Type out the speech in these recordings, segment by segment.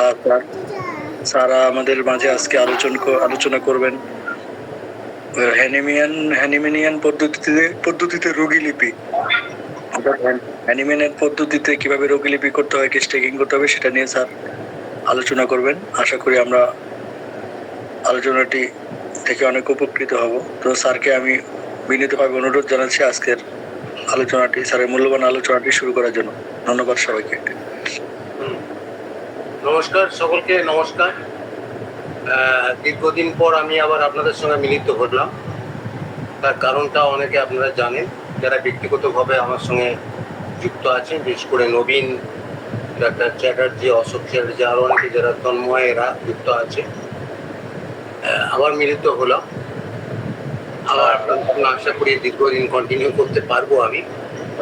হ্যাঁ sir, sir আমাদের মাঝে আজকে আলোচনা করবেন হ্যানিম্যানিয়ান পদ্ধতিতে রোগী লিপি। হ্যানিম্যানের পদ্ধতিতে কিভাবে রোগী লিপি করতে হয়, কেস টেকিং করতে হবে, সেটা নিয়ে স্যার আলোচনা করবেন। আশা করি আমরা আলোচনাটি থেকে অনেক উপকৃত হব। তো স্যারকে আমি বিনীতভাবে অনুরোধ জানাচ্ছি আজকের আলোচনাটি, স্যারের মূল্যবান আলোচনাটি শুরু করার জন্য। ধন্যবাদ সবাইকে। নমস্কার সকলকে, নমস্কার। দীর্ঘদিন পর আমি আবার আপনাদের সঙ্গে মিলিত হলাম। তার কারণটা অনেকে আপনারা জানেন, যারা ব্যক্তিগতভাবে আমার সঙ্গে যুক্ত আছেন, বিশেষ করে নবীন, ডাক্তার চ্যাটার্জি, অশোক চ্যাটার্জি, আরও অনেকে যারা তন্ময় এরা যুক্ত আছে। আবার মিলিত হলাম। আবার আপনাদের সঙ্গে আশা করি দীর্ঘদিন কন্টিনিউ করতে পারবো, আমি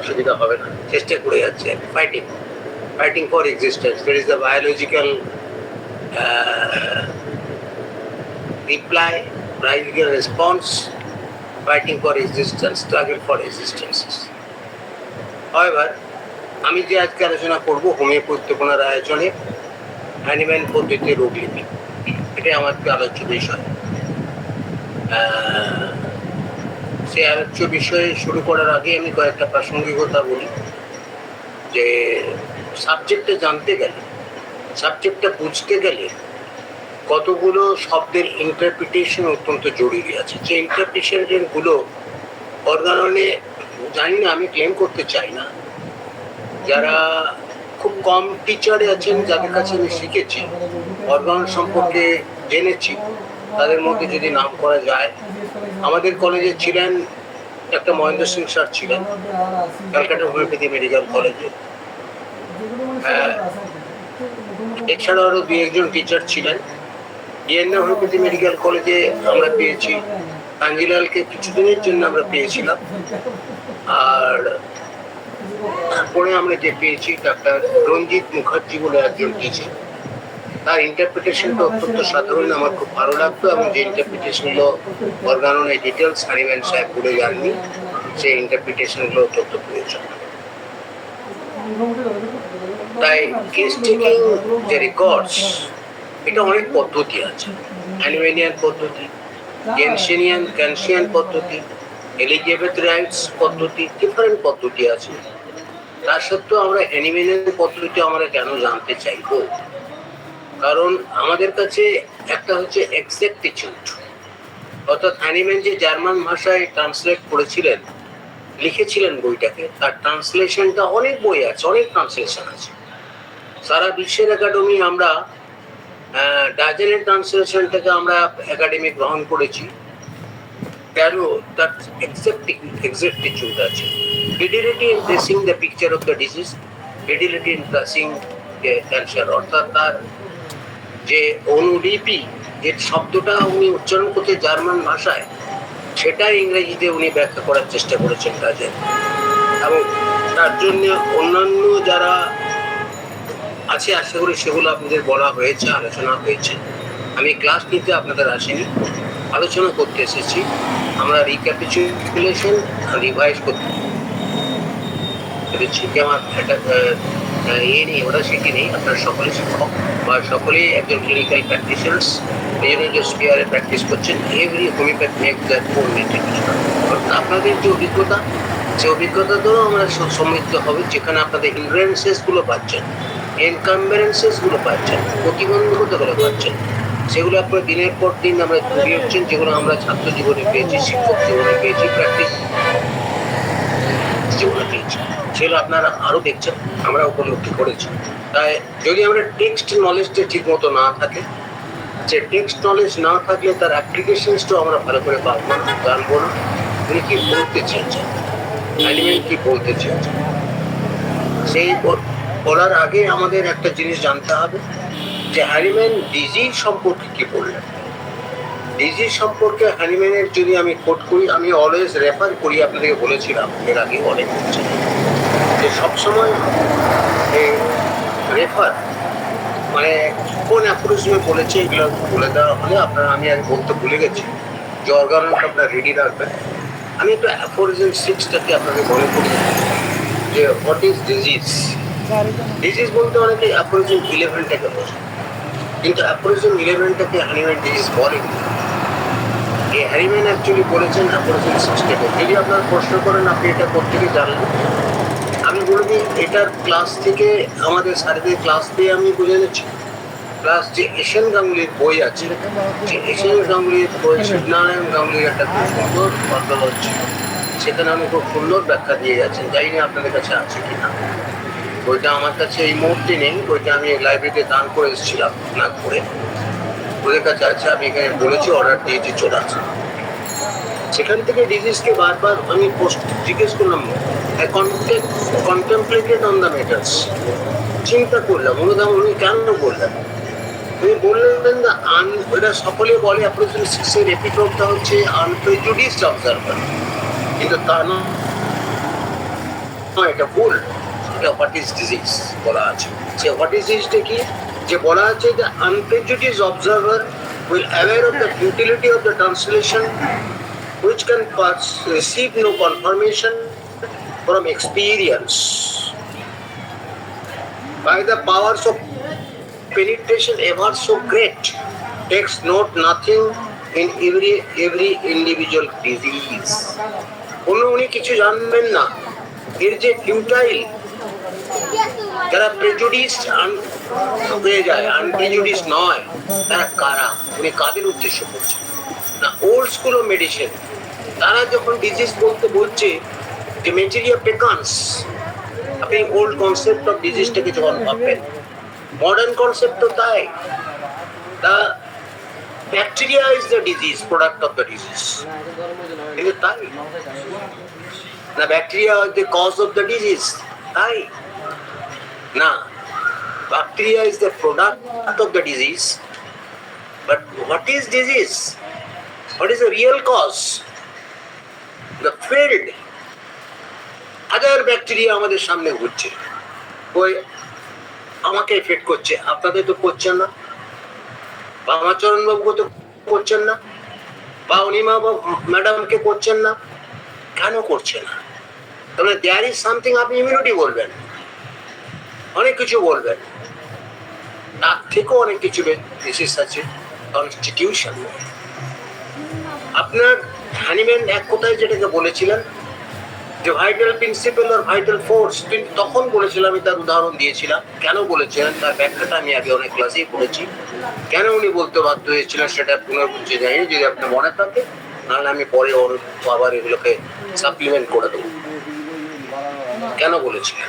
অসুবিধা হবে না, চেষ্টা করে যাচ্ছি। Fighting for existence, that is the biological reply, biological response, fighting for existence, struggle for existence. However, আমি যে আজকে আলোচনা করব হোমিওপ্যাথি কোনার আয়োজনে হ্যানিম্যান পদ্ধতিতে রোগ লিপি, এটাই আমার আলোচ্য বিষয়। সেই আলোচ্য বিষয়ে শুরু করার আগে আমি কয়েকটা প্রাসঙ্গিকতা বলি। যে সাবজেক্টটা জানতে গেলে, সাবজেক্টটা বুঝতে গেলে কতগুলো শব্দের ইন্টারপ্রিটেশন অত্যন্ত জরুরি আছে। যে ইন্টারপ্রিটেশনগুলো অর্গাননে, জানি না, আমি ক্লেম করতে চাই না, যারা খুব কম টিচারে আছেন, যাদের কাছে আমি শিখেছি, অর্গান সম্পর্কে জেনেছি, তাদের মধ্যে যদি নাম করা যায়, আমাদের কলেজে ছিলেন একটা মহেন্দ্র সিং স্যার, ছিলেন ক্যালকাটা হোমিওপ্যাথি মেডিকেল কলেজে। এছাড়াও আরও দু একজন টিচার ছিলেন। ডিএনএ হোমিওপ্যাথি মেডিকেল কলেজে আমরা পেয়েছি কাঞ্জিলালকে, কিছুদিনের জন্য আমরা পেয়েছিলাম। আর তারপরে আমরা যে পেয়েছি ডাক্তার রঞ্জিত মুখার্জি বলে একজন টিচার, তার ইন্টারপ্রিটেশনটা অত্যন্ত সাধারণ, আমার খুব ভালো লাগতো। এবং যে ইন্টারপ্রিটেশনগুলো অর্গাননে ডিটেলস হ্যানিম্যান সাহেব বলে যাননি, সেই ইন্টারপ্রিটেশনগুলো অত্যন্ত প্রয়োজন। তাই কেস টেকিং যে রেকর্ডস, এটা অনেক পদ্ধতি আছে। হ্যানিম্যানিয়ান পদ্ধতি, ক্যানসিয়ান পদ্ধতি, এলিজাবেথ রাইটস পদ্ধতি, ডিফারেন্ট পদ্ধতি আছে। তার সত্ত্বেও আমরা হ্যানিম্যানিয়ান পদ্ধতি আমরা কেন জানতে চাইবো? কারণ আমাদের কাছে একটা হচ্ছে এক্সাক্টিটিউড, অর্থাৎ হ্যানিম্যান যে জার্মান ভাষায় ট্রান্সলেট করেছিলেন, লিখেছিলেন বইটাকে, তার ট্রান্সলেশনটা, অনেক বই আছে, অনেক ট্রান্সলেশন আছে সারা বিশ্বের। একাডেমি আমরা ডাজেনের ট্রান্সলেশনটাকে আমরা একাডেমি গ্রহণ করেছি, কেন? তার এক্সাক্টিটিউড আছে। Fidelity in tracing the picture of the disease, fidelity in tracing cancer, অর্থাৎ তার যে অনুলিপি, যে শব্দটা উনি উচ্চারণ করতে জার্মান ভাষায়, সেটা ইংরেজিতে উনি ব্যাখ্যা করার চেষ্টা করেছেন ডাজেন। এবং তার জন্য অন্যান্য যারা আছে, আশা করি সেগুলো আপনাদের বলা হয়েছে, আলোচনা হয়েছে। আমি ক্লাস নিতে আপনাদের আসিনি, আলোচনা করতে এসেছি। আমরা রিক্যাপিচুলেশন রিভাইজ করতে পেরেছি। আমার একটা নেই, ওরা সেটি নেই। আপনারা সকলে শিক্ষক বা সকলেই একজন ক্লিনিক্যাল প্র্যাকটিশনার্স, এই জন্য যে স্পিয়ারে প্র্যাকটিস করছেন। Every homeopath make that four minute. আপনাদের যে অভিজ্ঞতা, সে অভিজ্ঞতাতেও আমরা সমৃদ্ধ হবে, যেখানে আপনাদের হিন্ড্রেন্সেসগুলো পাচ্ছেন, এনকাম্বারেন্সেসগুলো পাচ্ছেন, প্রতিবন্ধকতাগুলো পাচ্ছেন, সেগুলো আপনার দিনের পর দিন আমরা তৈরি হচ্ছেন, যেগুলো আমরা ছাত্র জীবনে পেয়েছি, শিক্ষক জীবনে পেয়েছি, প্র্যাকটিস জীবনে পেয়েছি, সেগুলো আপনারা আরও দেখছেন, আমরা উপলব্ধি করেছি। তাই যদি আমরা টেক্সট নলেজটা ঠিক মতো না থাকে, যে টেক্সট নলেজ না থাকলে তার অ্যাপ্লিকেশনসটাও আমরা ভালো করে পাবো না, জানবো না উনি কি বলতে চেয়েছেন, হ্যানিম্যান কি বলতে চেয়েছেন। সেই বলার আগে আমাদের একটা জিনিস জানতে হবে, যে হ্যানিম্যান ডিজিজ সম্পর্কে কি বললেন। ডিজিজ সম্পর্কে হ্যানিম্যানের যদি আমি কোট করি, আমি অলওয়েজ রেফার করি, আপনাদেরকে বলেছিলাম এর আগে অনেক হচ্ছে, যে সবসময় এই রেফার মানে কোন অ্যাপ্রোচে বলেছে, এগুলো বলে দেওয়া হলে আপনারা, আমি আগে বলতে ভুলে গেছি, যে অর্গানটা আপনারা রেডি রাখবেন। আমি একটু অ্যাফোরিজম 6টাকে আপনাকে মনে করি, যে হোয়াট ইজ ডিজিজ। ডিজিজ বলতে অনেকে অ্যাফোরিজম 11টাকে বোঝে। কিন্তু অ্যাপোলোজন 11টাকে হ্যানিম্যান ডিজিজ বলেন। এই হ্যানিম্যান অ্যাকচুয়ালি বলেছেন অ্যাপোলোজন 6টাকে। যদি আপনার প্রশ্ন করেন আপনি এটা কোত্থেকে জানলেন, আমি বলে দিই এটার ক্লাস থেকে, আমাদের স্যারদের ক্লাস দিয়ে আমি বুঝে নিচ্ছি। প্লাস যে এশিয়ান গাঙ্গুলির বই আছে, যে এশিয়ান গাঙ্গুলির বই শিবনারায়ণ গাঙ্গুলির একটা খুব সুন্দর গল্প হচ্ছে, সেখানে আমি খুব সুন্দর ব্যাখ্যা দিয়ে যাচ্ছেন। জানি না আপনাদের কাছে আছে কিনা, বইটা আমার কাছে এই মুহূর্তে নেই, বইটা আমি লাইব্রেরিতে দান করে এসেছিলাম নাগপুরে, ওদের কাছে আছে, আমি এখানে বলেছি অর্ডার দিয়েছি, চলে আসে। সেখান থেকে ডিজিজকে বারবার আমি জিজ্ঞেস করলাম, কন্টেম্পলেটেড অন দ্য ম্যাটার্স, চিন্তা করলাম অনুদান উনি কেন বললেন। উনি বললেন না, ওরা সকলে বলে অ্যাপ্রোচেন 6-এর এপিটোপটা হচ্ছে আনপ্রেজুডিসড অবজারভার, কিন্তু তা নয়, এটা ভুল। এটা হোয়াট ইজ ডিজিজ বলা আছে। সে হোয়াট ইজ ডিজিজটা কি, যে বলা আছে যে আনপ্রেজুডিসড observer will aware of the futility of the translation which can receive no confirmation from experience by the powers of penetration ever so great, takes note nothing in every individual disease. উনি কিছু জানবেন না, এর যে futile, যারা প্রেজুডিসড হয়ে যায়, আনপ্রেজুডিসড নয়, তারা কারা, উনি কাদের উদ্দেশ্য করছেন না। ওল্ড স্কুল অফ মেডিসিন তারা যখন ডিজিজ বলছে যে ম্যাটেরিয়া পেকান্স, আপনি ওল্ড কনসেপ্ট অফ ডিজিজটাকে যখন ভাববেন, মডার্ন কনসেপ্ট তো তাই, the bacteria is the disease, product of the disease, কিন্তু তাই না, bacteria is the cause of the disease, তাই না, bacteria is the product of the disease. But what is disease? What is the real cause? The field. Other bacteria আমাদের সামনে ঘুরছে, ওই আমাকে এফেক্ট করছে, আপনাদের তো করছেন না, বা আমার চরণবাবুকে তো করছেন না, বা অনিমা ম্যাডামকে করছেন না, কেন করছে না? তাহলে দেয়ার ইজ সামথিং, আপনি ইমিউনিটি বলবেন, অনেক কিছু বলবেন, তার থেকেও অনেক কিছু বিশেষ আছে, কনস্টিটিউশন। আপনার হ্যানিম্যান এক কোথায় যেটাকে বলেছিলেন যে ভাইটাল প্রিন্সিপাল আর ভাইটাল ফোর্স, কিন্তু তখন বলেছিলাম, আমি তার উদাহরণ দিয়েছিলাম, কেন বলেছিলেন তার ব্যাখ্যাটা আমি আগে অনেক ক্লাসেই পড়েছি, কেন উনি বলতে বাধ্য হয়েছিলেন সেটা পুনর্বুঝে যাই, যদি আপনার মনে থাকে, নাহলে আমি পরে আবার এগুলোকে সাপ্লিমেন্ট করে দেবো কেন বলেছিলেন।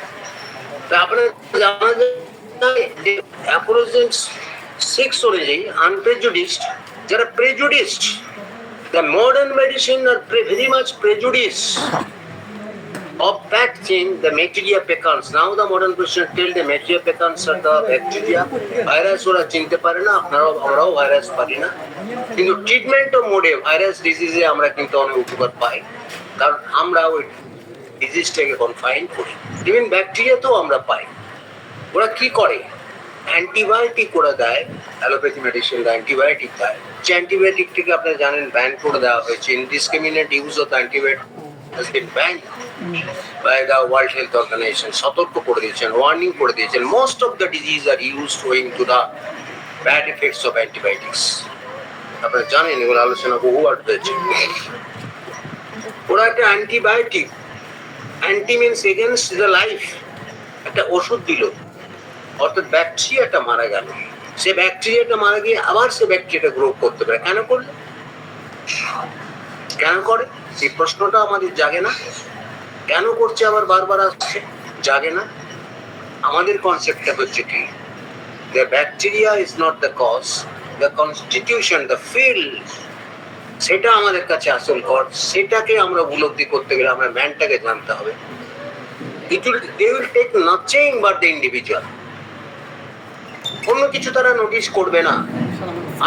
তা আপনার জানা যায় যে অ্যাপোলোজন 6 অনুযায়ী আনপ্রেজুডিসড, যারা প্রেজুডিসড, the modern medicine are very much prejudiced of that thing, the materia peccans. Now the modern Christian tell the materia peccans are the bacteria, virus ওরা চিনতে পারে না, আমরাও ভাইরাস পারি না, কিন্তু ট্রিটমেন্ট ও মোডে ভাইরাস ডিজিজে আমরা কিন্তু অনেক উপকার পাই, কারণ আমরা ওই ডিজিজটাকে কনফাইন করি। ইভেন ব্যাকটেরিয়াতেও আমরা পাই। ওরা কি করে, অ্যান্টিবায়োটিক করে দেয়, অ্যালোপ্যাথি মেডিসিন অ্যান্টিবায়োটিক দেয়, যে অ্যান্টিবায়োটিকটিকে আপনারা জানেন ব্যান করে দেওয়া হয়েছে, indiscriminate use of antibiotic has been banned by the World Health Organization, সতর্ক করে দিয়েছেন, ওয়ার্নিং করে দিয়েছেন, most of the disease are used owing to the bad effects of antibiotics. আপনারা জানেন, এগুলো আলোচনা বহুবার হয়েছে। ওরা একটা antibiotic, anti means against the life, একটা ওষুধ দিল, অর্থাৎ ব্যাকটেরিয়াটা মারা গেল, সে ব্যাকটেরিয়াটা মারা গিয়ে আবার সে ব্যাকটেরিয়াটা গ্রো করতে পারে। কেন করলো, কেন করে, এই প্রশ্নটা আমাদের জাগে না, কেন করছে আবার বারবার আসছে, জাগে না। আমাদের কনসেপ্টটা হচ্ছে কি, the bacteria is not the cause, the constitution, the field, সেটা আমাদের কাছে আসল কজ। সেটাকে আমরা উপলব্ধি করতে গেলে আমরা ম্যানটাকে জানতে হবে। They will take nothing but the individual. অন্য কিছু তারা নোটিস করবে না।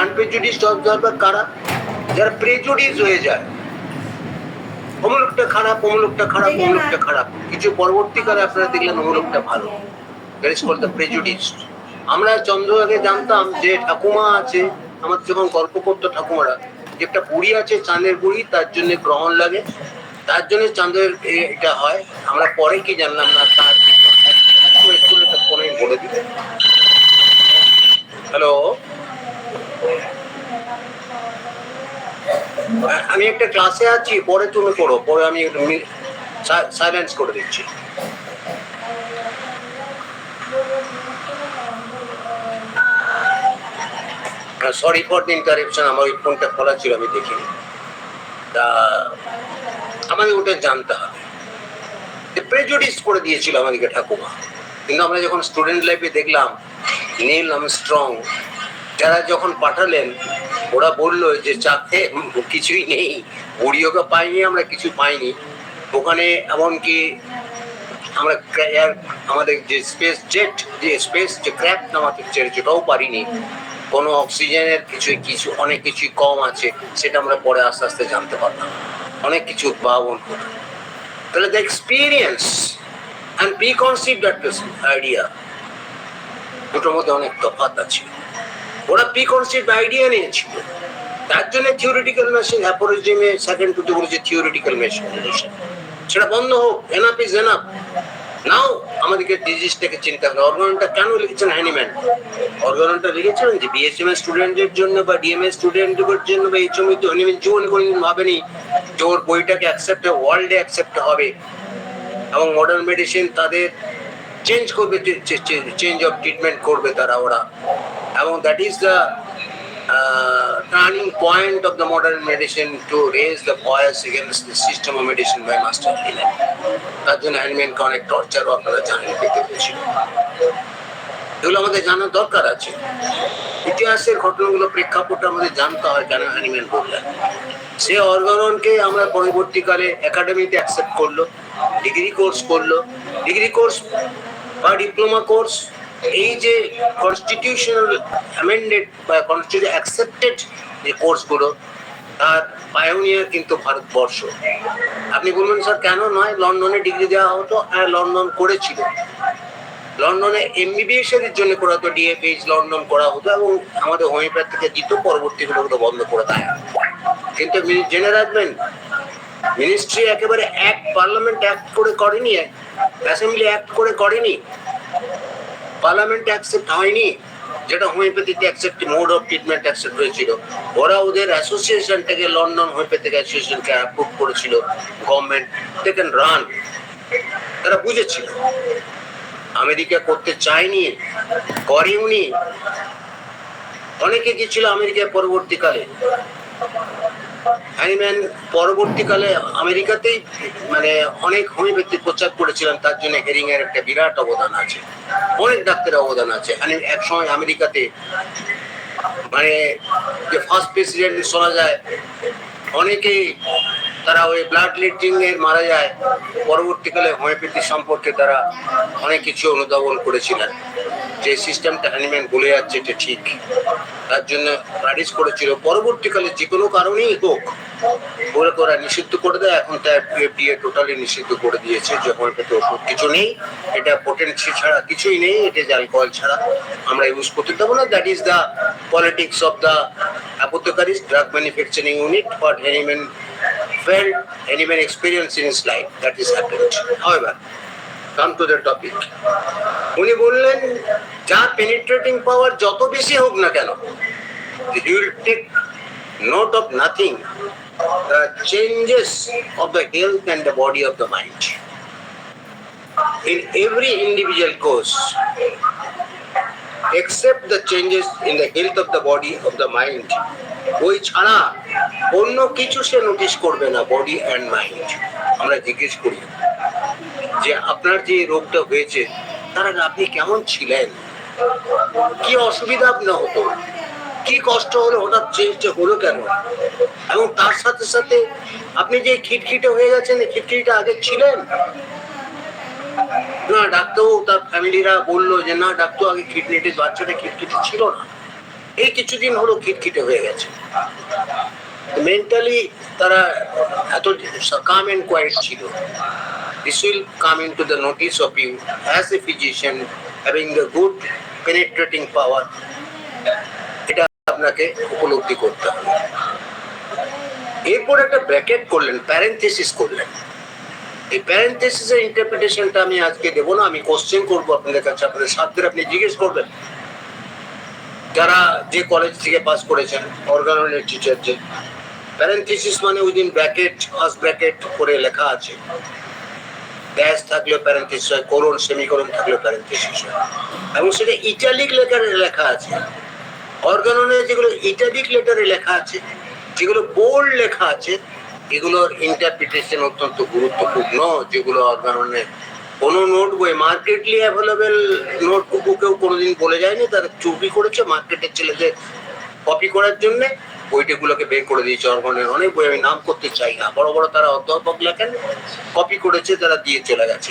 আনপ্রেজুডিসড অবজারভার কারা, যারা প্রেজুডিস হয়ে যায়, অমুলকটা খারাপ, অমুলকটা খারাপ, অমুলকটা খারাপ, কিছু পরবর্তীকালে আপনারা দেখলেন অমুলকটা ভালো, দ্যাট ইজ কল্ড দ্য প্রেজুডিসড। আমরা চন্দ্রকে জানতাম যে ঠাকুমা আছে, আমাদের যখন গল্প করতো ঠাকুমারা, যে একটা বুড়ি আছে চাঁদের বুড়ি, তার জন্য গ্রহণ লাগে, তার জন্য চাঁদের এটা হয়। আমরা পরে কি জানলাম না, তার ফোনে বলে দিবে। হ্যালো। আমি একটা ক্লাসে আছি, পরে তুমি করো, পরে আমি সাইলেন্স করে দিচ্ছি। সরি ফর দ্য ইন্টারাপশন, আমার ওই ফোনটা খোলা ছিল, আমি দেখিনি। তা আমাদের ওটা জানতে হবে। প্রেজুডিস করে দিয়েছিল আমাদেরকে ঠাকুমা, কিন্তু আমরা যখন স্টুডেন্ট লাইফে দেখলাম নীল আর্মস্ট্রং যারা যখন পাঠালেন, ওরা বললো যে চাকতে কিছুই নেই, ওরিওকে পাইনি, আমরা কিছু পাইনি ওখানে। এমনকি আমরা আমাদের যে স্পেস জেট, যে স্পেস যে ক্র্যাফট নামাতে সেটাও পারিনি। কোনো অক্সিজেনের কিছু অনেক কিছুই কম আছে, সেটা আমরা পরে আস্তে আস্তে জানতে পারলাম। অনেক কিছু উদ্ভাবন হলো। তাহলে দ্য এক্সপিরিয়েন্স অ্যান্ড প্রিকনসিভড আইডিয়া দুটোর মধ্যে অনেক তফাৎ আছে। ওরা প্রিকনসিভড আইডিয়া নিয়েছিল, তার জন্য থিওরিটিক্যাল মেশিন অ্যাপোরিজমে সেকেন্ড টুতে বলেছে থিওরিটিক্যাল মেশিন, সেটা বন্ধ হোক। Enough is enough. নাও আমাদেরকে ডিজিজটাকে চিন্তা করে। অর্গানটা কেন লিখেছেন হ্যানিম্যান? অর্গানটা লিখেছিলেন যে বিএসএম এর স্টুডেন্টদের জন্য বা ডিএমএ স্টুডেন্টদের জন্য বা এইচএমই তো হ্যানিম্যান জীবনে কোনোদিন ভাবেনি যে ওর বইটাকে অ্যাকসেপ্ট ওয়ার্ল্ডে অ্যাকসেপ্ট হবে এবং মডার্ন মেডিসিন তাদের চেঞ্জ করবে, চেঞ্জ অফ ট্রিটমেন্ট করবে তারা ওরা। এবং that is the turning point of the modern medicine to raise the voice against the system of medicine by Master Helen. তার জন্য হ্যানিম্যানকে অনেক টর্চারও আপনারা জানেন, পেতে হয়েছিল। এগুলো আমাদের জানার দরকার আছে। ইতিহাসের ঘটনাগুলো প্রেক্ষাপটটা আমাদের জানতে হয় কেন হ্যানিম্যান বললেন। সে অর্গানকে আমরা পরবর্তীকালে একাডেমিতে অ্যাকসেপ্ট করলো, ডিগ্রি কোর্স করলো। ডিগ্রি কোর্স বা ডিপ্লোমা কোর্স, এই যে কনস্টিটিউশনাল অ্যামেন্ডেড বা কনস্টিটিউশন অ্যাকসেপ্টেড যে কোর্সগুলো, তার পায়োনিয়ার কিন্তু ভারতবর্ষ। আপনি বলবেন স্যার কেন নয়, লন্ডনে ডিগ্রি দেওয়া হতো। হ্যাঁ, লন্ডন করেছিল। লন্ডনে এমবিবিএস এর জন্য করা হতো, ডিএফএইচ লন্ডন করা হতো এবং আমাদের হোমিওপ্যাথিকে দিত, পরবর্তীগুলো বন্ধ করে দেয়। কিন্তু জেনে রাখবেন, মিনিস্ট্রি একেবারে অ্যাক্ট, পার্লামেন্ট অ্যাক্ট করে করেনি, অ্যাসেম্বলি অ্যাক্ট করে করেনি, পার্লামেন্ট অ্যাকসেপ্ট হয়নি। যেটা হোমিওপ্যাথিতে accept, mode of treatment accept হয়েছিল। ওরা ওদের অ্যাসোসিয়েশনটাকে, লন্ডন হোমিওপ্যাথিক অ্যাসোসিয়েশনকে অ্যাপ্রুভ করেছিল গভর্নমেন্ট, দে ক্যান রান। তারা বুঝেছিল। আমেরিকা করতে চায়নি, করেওনি। অনেকে গিয়েছিল আমেরিকায় পরবর্তীকালে। হ্যানিম্যান পরবর্তীকালে আমেরিকাতেই মানে অনেক হোমিওপ্যাথি প্রচার করেছিলেন, তার জন্য হেরিং এর একটা বিরাট অবদান আছে, অনেক ডাক্তারের অবদান আছে। এক সময় আমেরিকাতে মানে যে ফার্স্ট প্রেসিডেন্ট শোনা যায়, অনেকেই তারা ওই ব্লাড লিডিং এর মারা যায়। পরবর্তীকালে হোমিওপ্যাথি সম্পর্কে তারা অনেক কিছু অনুধাবন করেছিলেন, যে সিস্টেমটা হ্যানিম্যান বলে যাচ্ছে এটা ঠিক, তার জন্য প্রাইজ করেছিল। পরবর্তীকালে যে কোনো কারণেই হোক ওরা নিষিদ্ধ করে দেয়। এখন তার এফডিএ টোটালি নিষিদ্ধ করে দিয়েছে যে হোমিওপ্যাথি ওষুধ কিছু নেই, এটা পোটেন্সি ছাড়া কিছুই নেই, এটা অ্যালকোহল ছাড়া আমরা ইউজ করতে দেবো না। That is the politics of the apothecaries drug manufacturing unit for Hahnemann felt Hahnemann experience in his life. That is happened. However, come to the topic. উনি বললেন যার পেনিট্রেটিং পাওয়ার যত বেশি হোক না কেন, he will take note of nothing, the changes of the health and the body of the mind. In every individual course, except the changes in the health of the body of the mind, ওই ছাড়া অন্য কিছু সে notice করবে না, body and mind. আমরা জিজ্ঞেস করি যে আপনার যে রোগটা হয়েছে তার আগে আপনি কেমন ছিলেন, কি অসুবিধা আপনার হতো, কি কষ্ট হলো, হঠাৎ চেঞ্জটা হলো কেন, এবং তার সাথে সাথে আপনি যে খিটখিটে হয়ে গেছেন, খিটখিটে আগে ছিলেন না? ডাক্তার তার ফ্যামিলিরা বললো যে না ডাক্তার আগে খিটখিটে, বাচ্চাটা খিটখিটে ছিল না, এই কিছুদিন হলো খিটখিটে হয়ে গেছে। মেন্টালি তারা এত calm and quiet ছিল। This will come into the notice of you as a physician having the good penetrating power. এটা আপনাকে উপলব্ধি করতে হবে। এরপর একটা ব্র্যাকেট করলেন, প্যারেনথেসিস করলেন। এই প্যারেনথেসিসের ইন্টারপ্রিটেশনটা আমি আজকে দেবো না, আমি কোশ্চেন করবো আপনাদের কাছে, আপনাদের সাধ্যের আপনি জিজ্ঞেস করবেন। যারা যে কলেজ থেকে পাস করেছেন অর্গানের টিচার, যে প্যারেন্থেসিস মানে উইদিন ব্র্যাকেট ফার্স্ট ব্র্যাকেট করে লেখা আছে, ড্যাশ থাকলেও প্যারেন্থেসিস হয়, কোলন সেমিকোলন থাকলেও প্যারেন্থেসিস হয়, এবং সেটা ইটালিক লেটারে লেখা আছে। অর্গাননে যেগুলো ইটালিক লেটারে লেখা আছে, যেগুলো বোল্ড লেখা আছে, এগুলোর ইন্টারপ্রিটেশন অত্যন্ত গুরুত্বপূর্ণ। যেগুলো অর্গাননে কোনো নোট বই মার্কেটলি অ্যাভেলেবেল নোটবুকও কেউ কোনোদিন বলে যায়নি তারা চুপি করেছে মার্কেটের ছেলেদের কপি করার জন্য বইটাগুলোকে বের করে দিয়েছে। অর্গানের অনেক বই আমি নাম করতে চাই না, বড় বড় তারা অধ্যাপক লেখেন, কপি করেছে, তারা দিয়ে চলে গেছে,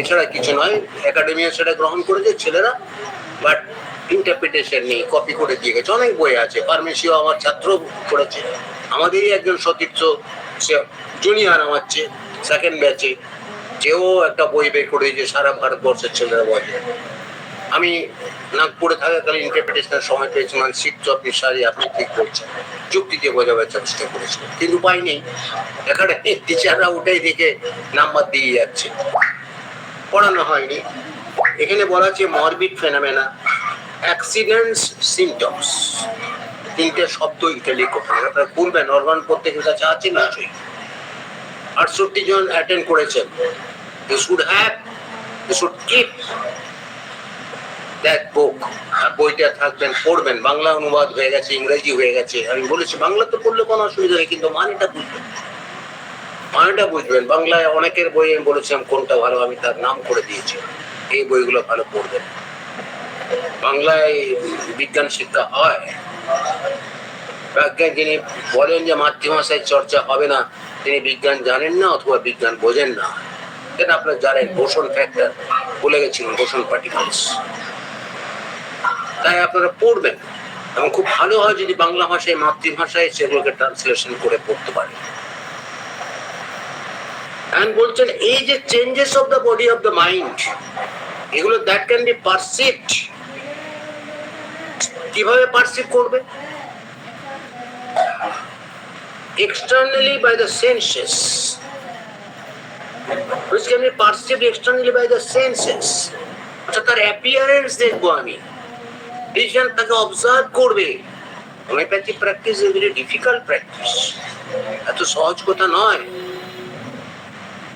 এছাড়া কিছু নয়। একাডেমিও সেটা গ্রহণ করেছে ছেলেরা, বাট ইন্টারপ্রিটেশন নেই, কপি করে দিয়ে গেছে। অনেক বই আছে, ফার্মেসিও আমার ছাত্র করেছে, আমাদেরই একজন সতীর্থ, সে জুনিয়র আমার চেয়ে সেকেন্ড ব্যাচে, যেও একটা বই বের করে দিয়েছে সারা ভারতবর্ষের ছেলেরা বলে। আমি নাগপুরে থাকাকালীন ইন্টারপ্রিটেশনের সময় পেয়েছিলাম, শিখছো আপনি সারি, আপনি ঠিক বলছেন, যুক্তি দিয়ে বোঝাবার চেষ্টা করেছিলেন, কিন্তু উপায় নেই, এখানে টিচাররা উঠেই দিকে নাম্বার দিয়ে যাচ্ছে, পড়ানো হয়নি। এখানে বলা আছে মরবিড ফেনোমেনা, অ্যাক্সিডেন্টস, সিমটমস, তিনটে শব্দ ইটালিক আপনারা বলবেন। অর্গান প্রত্যেকের কাছে আছে নিশ্চয়ই, 68 জন অ্যাটেন্ড করেছেন। They should keep that book, বইটা থাকবেন, পড়বেন। বাংলা অনুবাদ হয়ে গেছে, ইংরেজি হয়ে গেছে। আমি বলেছি বাংলা তো পড়লে কোনো অসুবিধা নেই, কিন্তু মানেটা বুঝবেন। বাংলায় অনেকের বই আমি বলেছিলাম কোনটা ভালো, আমি তার নাম করে দিয়েছি, এই বইগুলো ভালো পড়বেন। বাংলায় বিজ্ঞান শিক্ষা হয়, যিনি বলেন যে মাতৃভাষায় চর্চা হবে না, তিনি বিজ্ঞান জানেন না অথবা বিজ্ঞান বোঝেন না। কেন আপনারা জানেন বোসন ফ্যাক্টর বলে গেছিলেন, বোসন পার্টিকেলস, তাই আপনারা পড়বেন। এবং খুব ভালো হয় যদি বাংলা ভাষায়, মাতৃভাষায় সেগুলোকে ট্রান্সলেশন করে পড়তে পারে। And বলছেন এই যে changes of the body of the mind, এগুলো দ্যাট ক্যান বি পারসিভড। কিভাবে পারসিভ করবে? Externally by the senses, which can be perceived externally by the senses. অর্থাৎ তার অ্যাপিয়ারেন্স দেখবো আমি, ডিসিশন তাকে অবজার্ভ করবে। Homeopathy practice is very difficult practice, এত সহজ কথা নয়।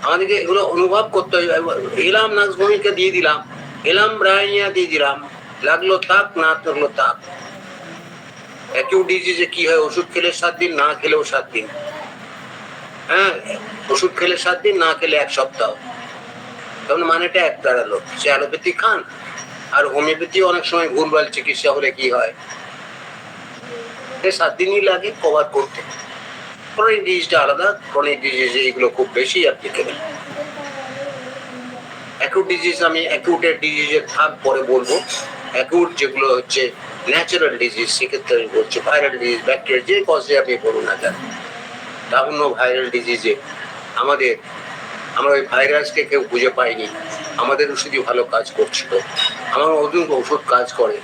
আমাদেরকে এগুলো অনুভব করতে হবে। এলাম নাক্সভূমিকে দিয়ে দিলাম, এলাম ব্রায়ানিয়া দিয়ে দিলাম, লাগলো তাক, না লাগলো তাক। অ্যাকিউট ডিজিজে কি হয়, ওষুধ খেলে 7 দিন, না খেলেও 7 দিন। হ্যাঁ, ওষুধ খেলে 7 দিন, না খেলে 1 সপ্তাহ। তখন মানেটা এক দাঁড়ালো, সে অ্যালোপ্যাথি খান। আর হোমিওপ্যাথি অনেক সময় ভুলভাল চিকিৎসা হলে কি হয়, 7 দিনই লাগে কভার করতে। ক্রনিক ডিজিজটা আলাদা, ক্রনিক ডিজিজে এগুলো খুব বেশি অ্যাপ্লিকেবল। অ্যাকিউট ডিজিজ আমি অ্যাকিউটের ডিজিজের ভাগ পরে বলবো। অ্যাকিউট যেগুলো হচ্ছে ন্যাচারাল ডিজিজ, সেক্ষেত্রে আমি বলছি ভাইরাল ডিজিজ, ব্যাকটেরিয়া, যে কজে আপনি বলুন না কেন। তাহলে ভাইরাল ডিজিজে আমরা ওই ভাইরাসকে কেউ বুঝে পাইনি, আমাদের ওষুধই ভালো কাজ করছিল, আমার ওষুধ কাজ করে।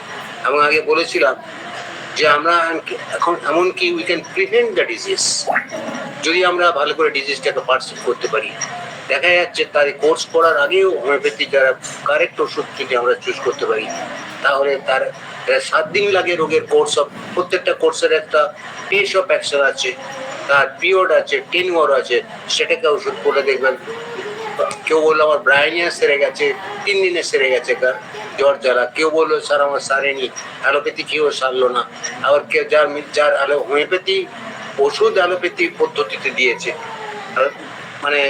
এবং আগে বলেছিলাম যে আমরা এখন এমনকি we can prevent the disease, যদি আমরা ভালো করে ডিজিজটাকে পারসিভ করতে পারি। দেখা যাচ্ছে তার কোর্স করার আগেও হোমিওপ্যাথি যারা কারেক্ট ওষুধ যদি আমরা চুজ করতে পারি, তাহলে তার 7 দিন লাগে রোগের কোর্স অফ, প্রত্যেকটা কোর্সের একটা পেস অফ অ্যাকশন আছে, তার পিরিয়ড আছে, টেনিওর আছে, সেটাকে ওষুধ করে দেখবেন। কেউ বললো আমার ব্রায়ানিয়া সেরে গেছে, 3 দিনে সেরে গেছে কার জ্বর জ্বালা। কেউ বললো স্যার আমার সারেনি, অ্যালোপ্যাথি খেয়েও সারলো না। আবার কেউ যার হোমিওপ্যাথি ওষুধ অ্যালোপ্যাথি পদ্ধতিতে দিয়েছে, মানে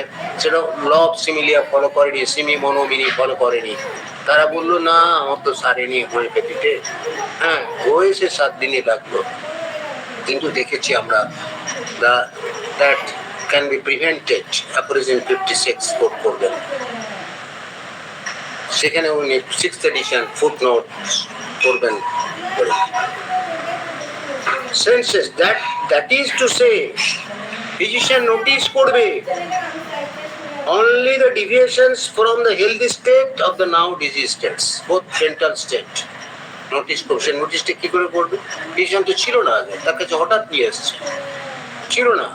সেটা ল অফ সিমিলিয়া ফলো করেনি, সিমি মনোমিনি ফলো করেনি, তারা বললো না আমার তো সারেনি হোমিওপ্যাথিতে। হ্যাঁ, হয়েছে 7 দিনই লাগলো। কিন্তু দেখেছি আমরা দ্যাট ক্যান বি প্রিভেন্টেড। অ্যাপ্রিজিন 56 কোট করবেন, সেখানে উনি 6th এডিশন ফুটনোট করবেন। Senses, that is to say, physician notice করবে only the deviations from the healthy state of the now disease states, both mental state. Notice করছে, নোটিসটা কি করে করবে? ফিজিশিয়ান তো ছিল না আগে, তার কাছে হঠাৎ নিয়ে এসছে, ছিল না,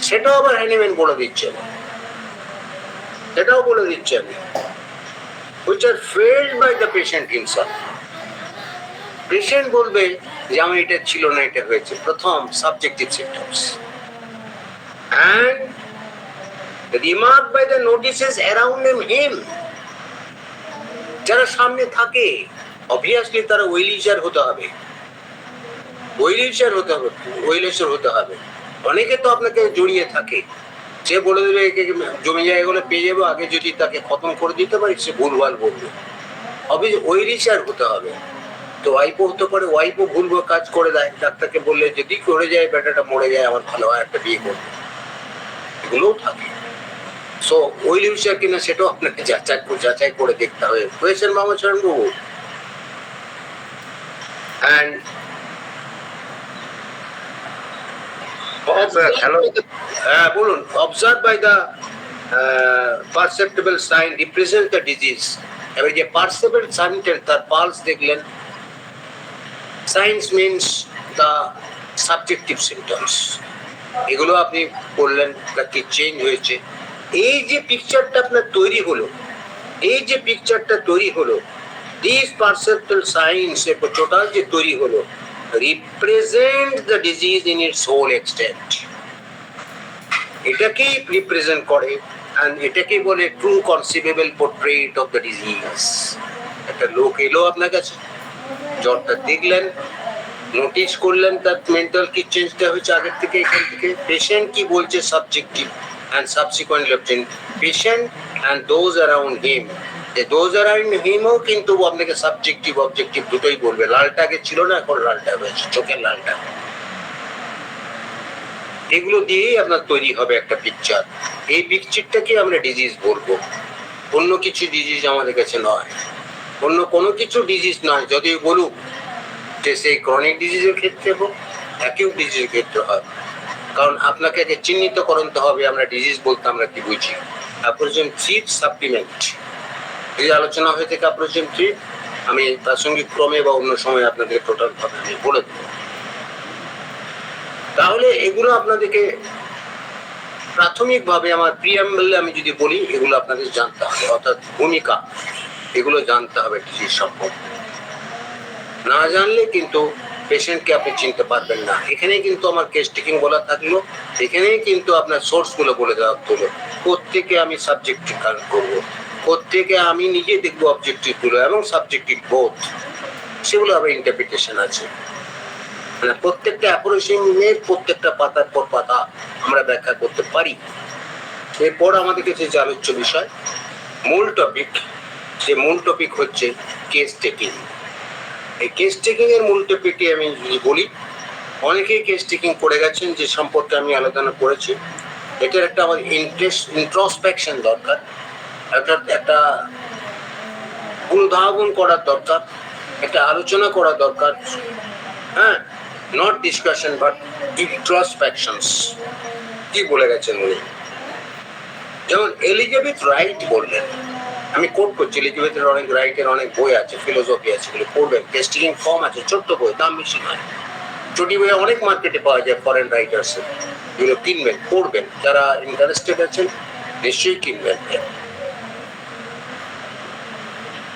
সেটাও আবার হ্যানিম্যান বলে দিচ্ছেন, which are felt by the patient himself. Patient বলবে যে আমার এটা ছিল না, এটা হয়েছে। প্রথম subjective symptoms and remark by the notices around him. যারা সামনে থাকে অবভিয়াসলি তারা ওয়েলিশার হতে হবে, ওয়েলিশার হতে হবে। অনেকে তো আপনাকে জড়িয়ে থাকে, সে বলে দেবে জমি জায়গাগুলো পেয়ে যাবো, আগে যদি তাকে খতম করে দিতে পারি সে ভুলভাল বলবে। ওয়েলিশার হতে হবে। তো ওয়াইফও হতে পারে, ওয়াইফও ভুল কাজ করে দেয়, ডাক্তারকে বললে যদি করে যায় বেটাটা মরে যায়, আমার ভালো হয় একটা বিয়ে করবে, এগুলোও থাকে। সো ওয়েলিশার কিনা সেটাও আপনাকে যাচাই করে দেখতে হবে। হয়েছেন মামাচরণ বাবু? And বলুন, observed by the perceptible sign represent the disease. এবার যে পার্সেপ্টেবল সাইনটার তার পালস দেখলেন, science means the subjective symptoms, এগুলো আপনি বললেন কি চেঞ্জ হয়েছে। এই যে পিকচারটা আপনার তৈরি হলো, these perceptual signs টোটাল যে তৈরি হলো represent the disease in its whole extent, এটাকেই রিপ্রেজেন্ট করে and এটাকেই বলে true conceivable portrait of the disease. একটা লোক এলো আপনার কাছে, জ্বরটা দেখলেন, নোটিস করলেন তার মেন্টাল কি চেঞ্জটা হয়েছে আগের থেকে, এখান থেকে পেশেন্ট কি বলছে subjective and subsequently obtained patient and those around him. Those around him ও কিন্তু আপনাকে সাবজেক্টিভ অবজেক্টিভ দুটোই বলবে। লালটা আগে ছিল না, এখন লালটা হয়েছে, চোখের লালটা। এগুলো দিয়েই আপনার তৈরি হবে একটা পিকচার। এই পিকচারটাকে আমরা ডিজিজ বলবো, অন্য কিছু ডিজিজ আমাদের কাছে নয়, অন্য কোনো কিছু ডিজিজ নয়। যদিও বলুক যে সেই ক্রনিক ডিজিজের ক্ষেত্রে হোক, অ্যাকিউট ডিজিজের ক্ষেত্রে হয়, কারণ আপনাকে আগে চিহ্নিত করতে হবে আমরা ডিজিজ বলতে আমরা কি বুঝি। অ্যাপ্রোচেন 3 সাপ্লিমেন্ট এই আলোচনা হয়ে থেকে অ্যাপ্রোচেন 3 আমি প্রাসঙ্গিক ক্রমে বা অন্য সময় আপনাদের টোটাল ভাবে আমি বলে দেবো। তাহলে এগুলো আপনাদেরকে প্রাথমিকভাবে আমার প্রিয়াম্বলে আমি যদি বলি, এগুলো আপনাদের জানতে হবে, অর্থাৎ ভূমিকা, এগুলো জানতে হবে ডিজিজ সম্পর্কে। না জানলে কিন্তু পেশেন্টকে আপনি চিনতে পারবেন না। এখানেই কিন্তু আমার কেস টেকিং বলা থাকলো, এখানেই কিন্তু আপনার সোর্সগুলো বলে দেওয়া হলো, প্রত্যেকে আমি সাবজেক্টিভ কাজ করবো, প্রত্যেকে আমি নিজে দেখবো অবজেক্টিভগুলো এবং সাবজেক্টিভ বোথ, সেগুলো আবার ইন্টারপ্রিটেশন আছে। মানে প্রত্যেকটা অ্যাপ্রোচের প্রত্যেকটা পাতার পর পাতা আমরা ব্যাখ্যা করতে পারি। এরপর আমাদের কাছে যে আলোচ্য বিষয়, মূল টপিক হচ্ছে কেস টেকিং। এই কেস টেকিং এর মূল টপিকে আমি যদি বলি, অনেকেই কেস টেকিং করে গেছেন, যে সম্পর্কে আমি আলোচনা করেছি। এটার একটা আমার ইন্ট্রোস্পেকশন দরকার, একটা অনুধাবন করার দরকার, একটা আলোচনা করা দরকার। হ্যাঁ, নট ডিসকাশন বাট ইন্ট্রোস্পেকশনস। কি বলে গেছেন উনি? যেমন এলিজাবেথ রাইট বললেন, আমি কোট করছি, এলিজাবেথের রাইটের অনেক বই আছে, ফিলোসফি আছে, এগুলো পড়বেন। কেস টেকিং ফর্ম আছে, ছোট্ট বই, দাম বেশি নয়, ছোটি বই অনেক মার্কেটে পাওয়া যায় ফরেন রাইটার্স, এগুলো কিনবেন, পড়বেন। যারা ইন্টারেস্টেড আছেন নিশ্চয়ই কিনবেন।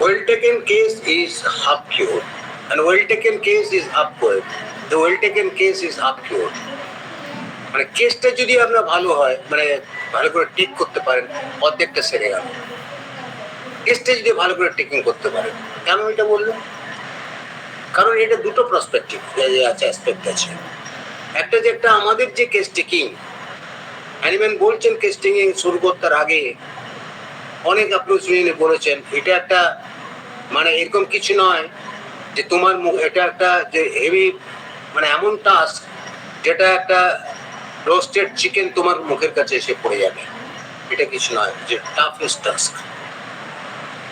Well taken case is half cured and well taken case is half cured. The well taken case is half cured. মানে কেসটা যদি আপনার ভালো হয়, মানে ভালো করে টেক করতে পারেন, অর্ধেকটা সেরে গেল। কেসটা যদি ভালো করে টেকিং করতে পারেন, কেন এটা বললাম? কারণ এটা দুটো পার্সপেক্টিভ আছে, অ্যাসপেক্ট আছে। একটা যে একটা আমাদের যে কেস টেকিং, অ্যানিম্যান বলছেন কেস টেকিং শুরু করতে আগে অনেক অ্যাপ্রোচ নিয়ে বলেছেন, এটা একটা মানে এরকম কিছু নয় যে তোমার এটা একটা যে হেভি মানে এমন টাস্ক যেটা একটা রোস্টেড চিকেন তোমার মুখের কাছে এসে পড়ে যাবে, এটা কিছু নয়, যে টাফেস্ট টাস্ক।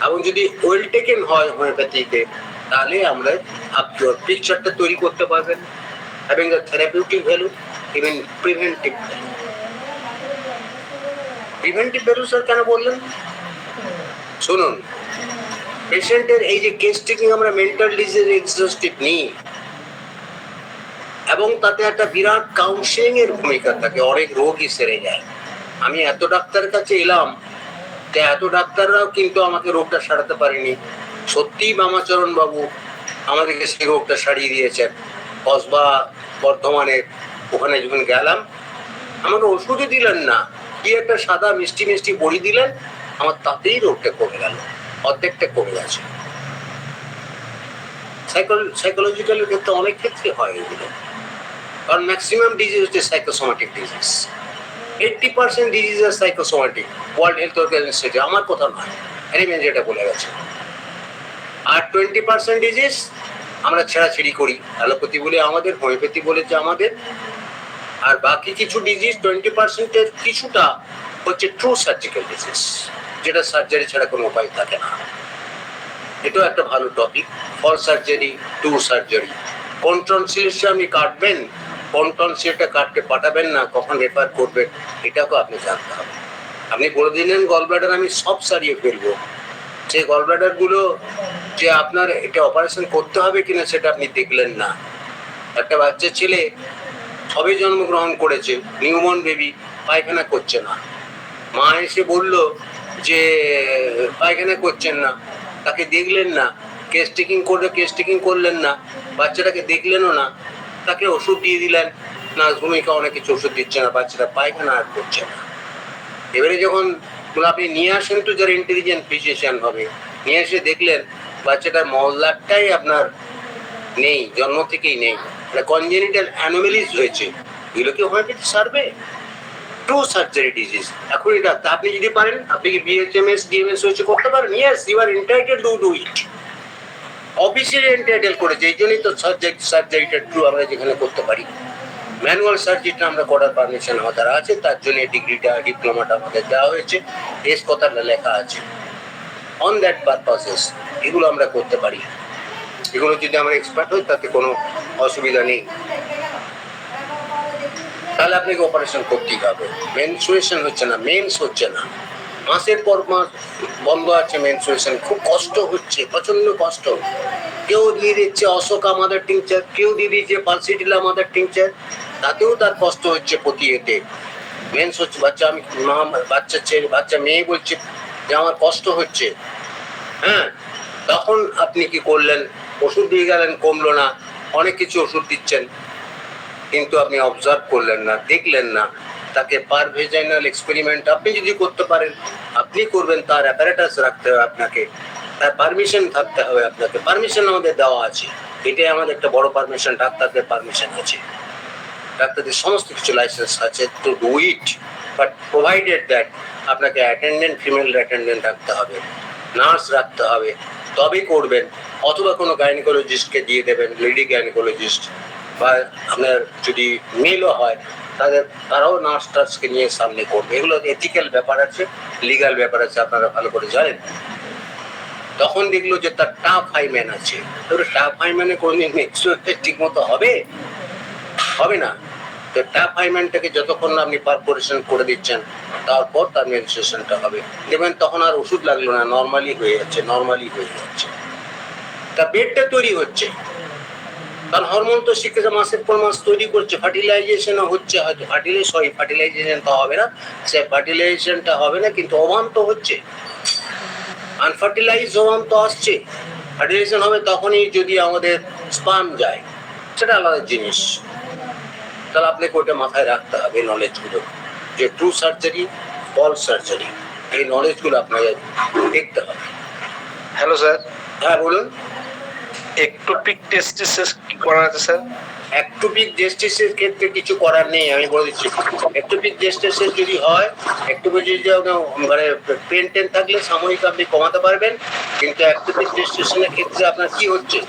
এবং যদি ওয়েল টেকেন হয় হোমিওপ্যাথিতে, তাহলে আমরা আপনার পিকচারটা তৈরি করতে পারবেন, having the therapeutic value, even preventive value. Preventive value sir কেন বললেন? শুনুন, পেশেন্টের এই যে কেস টেকিং আমরা মেন্টাল ডিজিজ এক্সস্টিভ নিই, এবং তাতে একটা বিরাট কাউন্সেলিং এর ভূমিকা থাকে, অনেক রোগই সেরে যায়। আমি এত ডাক্তারের কাছে এলাম, এত ডাক্তাররাও কিন্তু আমাকে রোগটা সারাতে পারেনি। সত্যিই বামাচরণ বাবু আমাদেরকে সেই রোগটা সারিয়ে দিয়েছেন। কসবা বর্ধমানে ওখানে যখন গেলাম, আমাকে ওষুধই দিলেন না, কি একটা সাদা মিষ্টি মিষ্টি বড়ি দিলেন, আমার তাতেই রোগটা কমে গেল, অর্ধেকটা কমে গেছে। সাইকোলজিক্যালের ক্ষেত্রে অনেক ক্ষেত্রে হয় এগুলো, কারণ ম্যাক্সিমাম ডিজিজ হচ্ছে সাইকোসোমাটিক ডিজিজ। 80% ডিজিজ আর সাইকোসোমাটিক, ওয়ার্ল্ড হেলথ অর্গানাইজেশন, আমার কথা নয়, অ্যানিমেন যেটা বলে গেছে। আর 20% ডিজিজ আমরা ছেড়াছেড়ি করি, অ্যালোপ্যাথি বলে আমাদের, হোমিওপ্যাথি বলেছে আমাদের। আর বাকি কিছু ডিজিজ 20%-এর কিছুটা হচ্ছে ট্রু সার্জিক্যাল ডিজিজ, যেটা সার্জারি ছাড়া কোনো উপায় থাকে না। এটাও একটা ভালো টপিক, ফল সার্জারি, ট্রু সার্জারি। কোন টনসিলটা আপনি কাটবেন, কোন টনসিলটা কাটতে পাঠাবেন না, কখন রেফার করবেন, এটাকেও আপনি জানতে হবে। আপনি বলে দিলেন গল ব্লাডার আমি সব সারিয়ে ফেলবো, সেই গল ব্লাডার গুলো যে আপনার এটা অপারেশন করতে হবে কিনা সেটা আপনি দেখলেন না। একটা বাচ্চা ছেলে সবে জন্মগ্রহণ করেছে, নিউবর্ন বেবি, পায়খানা করছে না, মা এসে বলল যে পায়খানা করছেন না, তাকে দেখলেন না, কেস টেকিং করলেন না, বাচ্চাটাকে দেখলেনও না, তাকে ওষুধ দিয়ে দিলেন, না ভূমিকা অনেক কিছু ওষুধ দিচ্ছে না, বাচ্চাটা পায়খানা আর করছে না। এবারে যখন আপনি নিয়ে আসেন তো যারা ইন্টেলিজেন্ট ফিজিশিয়ান হবে, নিয়ে এসে দেখলেন বাচ্চাটার মলদারটাই আপনার নেই, জন্ম থেকেই নেই, কনজেনিটাল অ্যানোমেলিস হয়েছে, এগুলোকে হোমিওপ্যাথি সারবে? True surgery disease. এখন এটা আপনি যদি পারেন, আপনি কি বিএচএমএস ডিএমএস হয়েছে করতে পারেন, yes you are entitled to do it, officially entitle করেছে, এই জন্যই তো সার্জারিটা ট্রু আমরা যেখানে করতে পারি। ম্যানুয়াল সার্জারিটা আমরা করার পারমিশন আমাদের আছে, তার জন্য ডিগ্রিটা ডিপ্লোমাটা আমাদের দেওয়া হয়েছে, এস কথাটা লেখা আছে। অন দ্যাট পারপাসেস এগুলো আমরা করতে পারি, এগুলো যদি আমরা এক্সপার্ট হই তাতে কোনো অসুবিধা নেই। তাহলে আপনাকে অপারেশন করতেই হবে। মেনস্ট্রুয়েশন হচ্ছে না, মেন্স হচ্ছে না, মাসের পর মাস বন্ধ আছে মেনস্ট্রুয়েশন, খুব কষ্ট হচ্ছে, প্রচন্ড কষ্ট। কেউ দিয়ে দিচ্ছে অশোকা মাদার টিংচার, কেউ দিয়ে দিচ্ছে পালসিটিলা মাদার টিংচার, তাতেও তার কষ্ট হচ্ছে প্রতি এতে। মেন্স হচ্ছে, বাচ্চা আমি বাচ্চা মেয়ে বলছে যে আমার কষ্ট হচ্ছে, হ্যাঁ, তখন আপনি কি করলেন, ওষুধ দিয়ে গেলেন, কমলো না, অনেক কিছু ওষুধ দিচ্ছেন, কিন্তু আপনি অবজার্ভ করলেন না, দেখলেন না, তাকে পার ভেজাইনাল এক্সপেরিমেন্ট আপনি যদি করতে পারেন আপনি করবেন, তার অ্যাপারেটাস রাখতে হবে আপনাকে, তার পারমিশন থাকতে হবে আপনাকে, পারমিশন আমাদের দেওয়া আছে, এটাই আমাদের একটা বড় পারমিশন, ডাক্তারদের পারমিশন আছে, ডাক্তারদের সমস্ত কিছু লাইসেন্স আছে two do it, but provided that আপনাকে অ্যাটেন্ডেন্ট, ফিমেল অ্যাটেন্ডেন্ট রাখতে হবে, নার্স রাখতে হবে, তবেই করবেন। অথবা কোনো গাইনোকোলজিস্টকে দিয়ে দেবেন, লেডি গাইনোকোলজিস্ট, বা আপনার যদি মেলও হয় তারাও নার্স টার্সকে নিয়ে সামনে করবে। এগুলো এথিক্যাল ব্যাপার আছে, লিগাল ব্যাপার আছে, আপনারা ভালো করে জানেন। তখন দেখলো যে তার টাফ হাইম্যান আছে, টাফ হাইম্যানে কোনদিন ঠিক মতো হবে না। তো টাফ হাইম্যানটাকে যতক্ষণ আপনি পারফোরেশন করে দিচ্ছেন তারপর তার মেনস্ট্রুয়েশনটা হবে, দেখবেন তখন আর ওষুধ লাগলো না, নর্মালি হয়ে যাচ্ছে। তা বেডটা তৈরি হচ্ছে, কারণ হরমোন তো শিখেছে, মাসের পর মাস তৈরি করছে, ফার্টিলাইজেশনও হচ্ছে, হয়তো ফার্টিলাইজেশনটা হবে না, সে ফার্টিলাইজেশনটা হবে না, কিন্তু ওভাম তো হচ্ছে, আনফার্টিলাইজ ওভাম তো আসছে। ফার্টিলাইজেশন হবে তখনই যদি আমাদের স্পার্ম যায়, সেটা আলাদা জিনিস। তাহলে আপনাকে ওটা মাথায় রাখতে হবে, নলেজগুলো, যে ট্রু সার্জারি, ফলস সার্জারি, এই নলেজগুলো আপনাকে দেখতে হবে। Hello sir. হ্যাঁ বলুন। একটোপিক টেস্টিস কি করা আছে স্যার? একটোপিক জেস্টিসের ক্ষেত্রে কিছু করার নেই, আমি বলে দিচ্ছি। একটোপিক জেস্টিসের যদি হয়, একটোপিক মানে পেন টেন থাকলে সাময়িক আপনি কমাতে পারবেন, কিন্তু একটোপিক জেস্টেশনের ক্ষেত্রে আপনার কি হচ্ছে,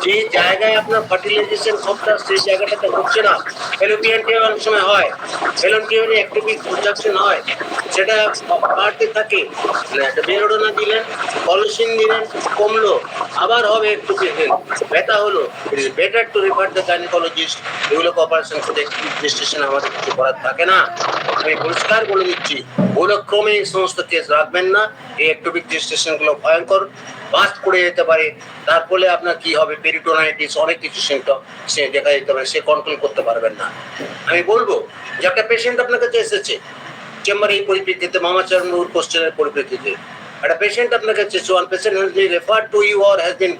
যে জায়গায় আপনার ফার্টিলাইজেশন সবটা সেই জায়গাটাতে হচ্ছে না। ফ্যালোপিয়ান টিউব অনেক সময় হয়, ফ্যালোপিয়ান টিউবে একটোপিক প্রোডাকশন হয়, সেটা বাড়তে থাকে, একটা বেরোডোনা দিলেন, পলিসিন দিলেন, কমলো, আবার হবে একটোপিক, ব্যথা হলো, it is better to refer the gynaecologist. এগুলোকে অপারেশন করে একটোপিক জেস্টেশন আমাদের কিছু করার থাকে না। আমি পরিষ্কার বলে দিচ্ছি, ভুলক্রমে এই সমস্ত কেস রাখবেন না। এই একটোপিক জেস্টেশনগুলো ভয়ঙ্কর, বাস্ট করে যেতে পারে, তার ফলে আপনার কি হবে, পেরিটোনাইটিস, অনেক কিছু সিমটম সে দেখা যেতে পারে, সে কন্ট্রোল করতে পারবেন না। আমি বলবো যে একটা পেশেন্ট আপনার কাছে এসেছে চেম্বারে, এই পরিপ্রেক্ষিতে মামাচারণুর কোশ্চেনের পরিপ্রেক্ষিতে একটা পেশেন্ট আপনার কাছে, one patient has been referred to you or has been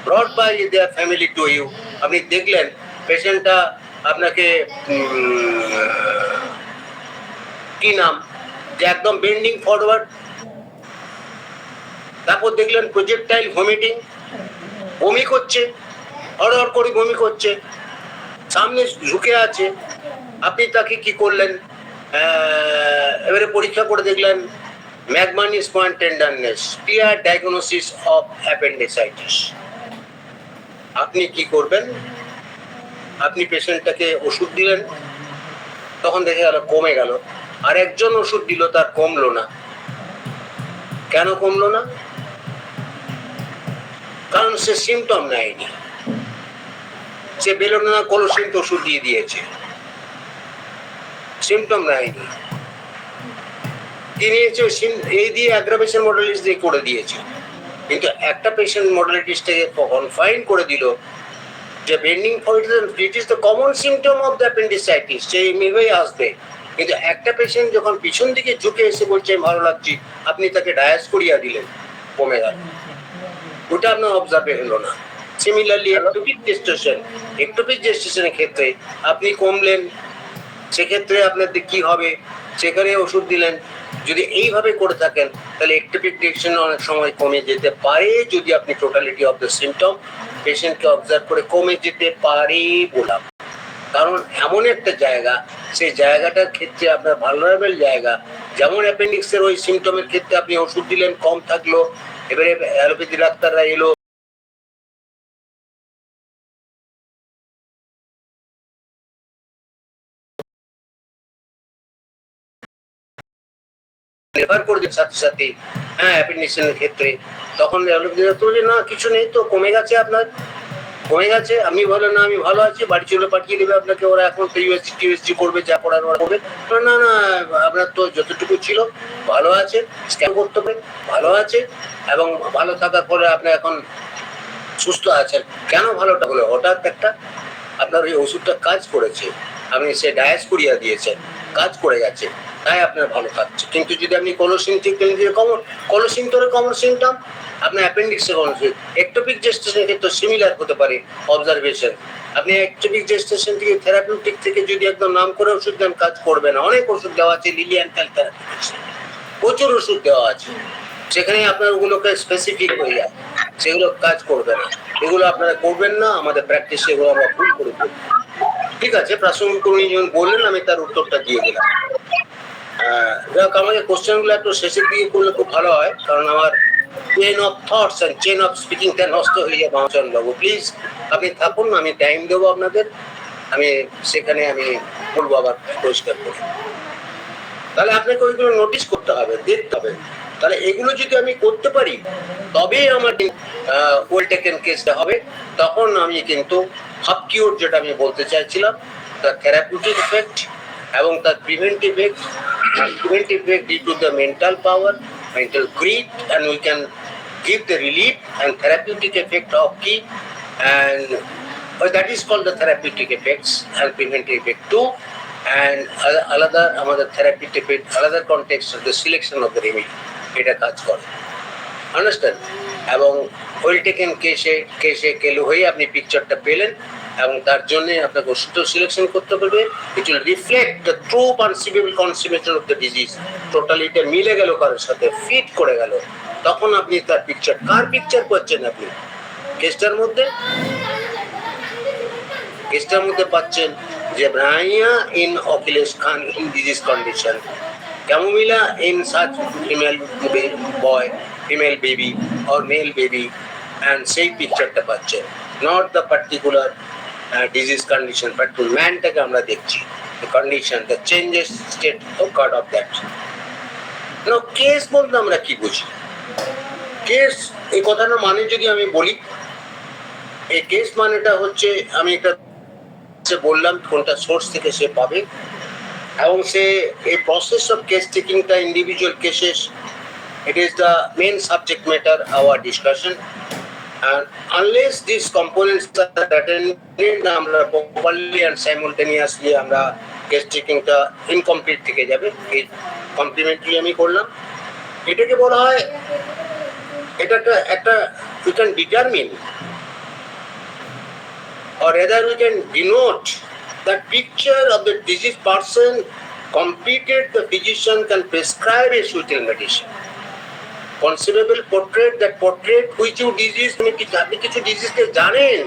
brought by their family to you, আপনি দেখলেন পেশেন্টটা আপনাকে কি নাম যে একদম বেন্ডিং ফরওয়ার্ড, তারপর দেখলেন প্রজেক্টাইল ভমিটিং, বমি করছে, হড়হড় করে বমি করছে, সামনে ঝুঁকে আছে, আপনি তাকে কি করলেন, এবারে পরীক্ষা করে দেখলেন McBurney's point tenderness, clear diagnosis of appendicitis. আপনি কি করবেন, আপনি পেশেন্টটাকে ওষুধ দিলেন, তখন দেখে গেল কমে গেল, আর একজন ওষুধ দিল তার কমলো না। কেন কমলো না? কারণ সে সিমটম নেয়নি, সে বেলোনা কলোসিন ওষুধ দিয়ে দিয়েছে, সিমটম নেয়নি, তিনি এই দিয়ে অ্যাগ্রাভেশন মডেলিস দিয়ে করে দিয়েছে। কিন্তু একটা পেশেন্ট মডেলিটিসটাকে কনফাইন করে দিল যে bending forward it is the common symptom of the appendicitis, সে এমনিভাবেই আসবে। কিন্তু একটা পেশেন্ট যখন পিছন দিকে ঝুঁকে এসে বলছে ভালো লাগছে, আপনি তাকে ডায়াস করিয়া দিলেন, কমে গেল, ওটা আপনার অবজার্ভে হলো না। সিমিলারলি একটোপিক জেস্টেশনের ক্ষেত্রে আপনি কমলেন, সেক্ষেত্রে আপনার কি হবে, সেখানে ওষুধ দিলেন। যদি এইভাবে করে থাকেন তাহলে একটোপিক জেস্টেশন অনেক সময় কমে যেতে পারে, যদি আপনি টোটালিটি অফ দ্য সিমটম পেশেন্টকে অবজার্ভ করে কমে যেতে পারে বললাম। কারণ এমন একটা জায়গা, সেই জায়গাটার ক্ষেত্রে আপনার ভালনারেবল জায়গা, যেমন অ্যাপেন্ডিক্সের ওই সিমটমের ক্ষেত্রে আপনি ওষুধ দিলেন, কম থাকলো, এবারে অ্যালোপ্যাথি ডাক্তাররা এলো, রেফার করে দেন সাথে সাথে, হ্যাঁ অ্যাপেন্ডিক্সের ক্ষেত্রে, তখন অ্যালোপ্যাথি ডাক্তার বলছে না কিছু নেই তো, কমে গেছে, আপনার কমে গেছে, আমি বলে না আমি ভালো আছি, বাড়ি চলে পাঠিয়ে দেবে আপনাকে, ওরা এখন টিউএসজি করবে, যা করার ওরা করবে। না না, আপনার তো যতটুকু ছিল ভালো আছে, স্ক্যান করতে হবে, ভালো আছে, এবং ভালো থাকার পরে আপনি এখন সুস্থ আছেন। কেন ভালোটা হলো, হঠাৎ একটা আপনার ওই ওষুধটা কাজ করেছে, আপনি সে ডায়াস করিয়া দিয়েছেন, কাজ করে গেছে, তাই আপনার ভালো থাকছে। কিন্তু যদি আপনি কলোসিন ঠিক পেলেন, যে কলোসিন তোর কমন সিমটম, আপনার অ্যাপেন্ডিক্সে কমন, একটোপিক জেস্টেশনের ক্ষেত্রে সিমিলার হতে পারে অবজারভেশন। আপনি একটোপিক জেস্টেশন থেকে থেরাপিউটিক থেকে যদি একদম নাম করে ওষুধ দেন, কাজ করবে না। অনেক ওষুধ দেওয়া আছে, লিলিয়ান থেরাপি, প্রচুর ওষুধ দেওয়া আছে, সেখানে আপনার ওগুলোকে স্পেসিফিক হয়ে যায়, সেগুলো কাজ করবে না। এগুলো আপনারা করবেন না, আমাদের প্র্যাকটিসে এগুলো আমরা ভুল করে দেবো। ঠিক আছে, প্রাসঙ্গিক উনি যখন বললেন আমি তার উত্তরটা দিয়ে দিলাম। যাক, আমাকে কোশ্চেনগুলো একটু শেষের দিকে করলে খুব ভালো হয়, কারণ আমার chain of thoughts and chain of স্পিকিংটা নষ্ট হয়ে যাবে। বাবু প্লিজ আপনি থাকুন, আমি টাইম দেবো আপনাদের, আমি সেখানে আমি বলবো আবার পরিষ্কার করে। তাহলে আপনাকে ওইগুলো নোটিস করতে হবে, দেখতে হবে। তাহলে এগুলো যদি আমি করতে পারি, তবেই আমার ওয়েল টেকেন কেসটা হবে। তখন আমি কিন্তু হাফ কিওর, যেটা আমি বলতে চাইছিলাম, তার থেরাপিউটিক এফেক্ট এবং তার preventive effect due to the mental power, mental greed, and we can give the relief and therapeutic effect of key, and that is called the therapeutic effects and preventive effect too. And another therapeutic effect, another context of the selection of the remedy, এটা কাজ করে, understand. এবং well taken কেসে কেলো হয়ে আপনি পিকচারটা পেলেন, এবং তার জন্য আপনাকে ওষুধ সিলেকশন করতে পারবে। It will reflect the true perceivable consequence of the disease. Totally এটা মিলে গেল, কারোর সাথে ফিট করে গেল, তখন আপনি তার পিকচার, কার পিকচার করছেন আপনি কেসটার মধ্যে পাচ্ছেন যে ব্রাইয়া ইন অকিলেশ খান in disease condition, chamomilla in such female boy, female baby or male baby, and সেই পিকচারটা পাচ্ছেন, not the particular disease condition, but ম্যানটাকে আমরা দেখছি, the condition, the changes state of God of that. Case বলতে আমরা কি বুঝি? কেস এই কথাটা মানে যদি আমি বলি, এই কেস মানেটা হচ্ছে, আমি একটা বললাম কোনটা সোর্স থেকে সে পাবে, এবং সে এই প্রসেস অফ কেস টেকিংটা individual cases, it is the main subject matter our discussion, and unless these components are attended, আমরা properly and simultaneously আমরা কেস টেকিংটা ইনকমপ্লিট থেকে যাবে। এই কমপ্লিমেন্টারি আমি করলাম, এটাকে বলা হয়, এটা একটা we can determine or rather we can denote that picture of the diseased person completed the physician can prescribe a suitable medicine. Conceivable portrait, that portrait which you disease, আপনি কিছু ডিজিজকে জানেন,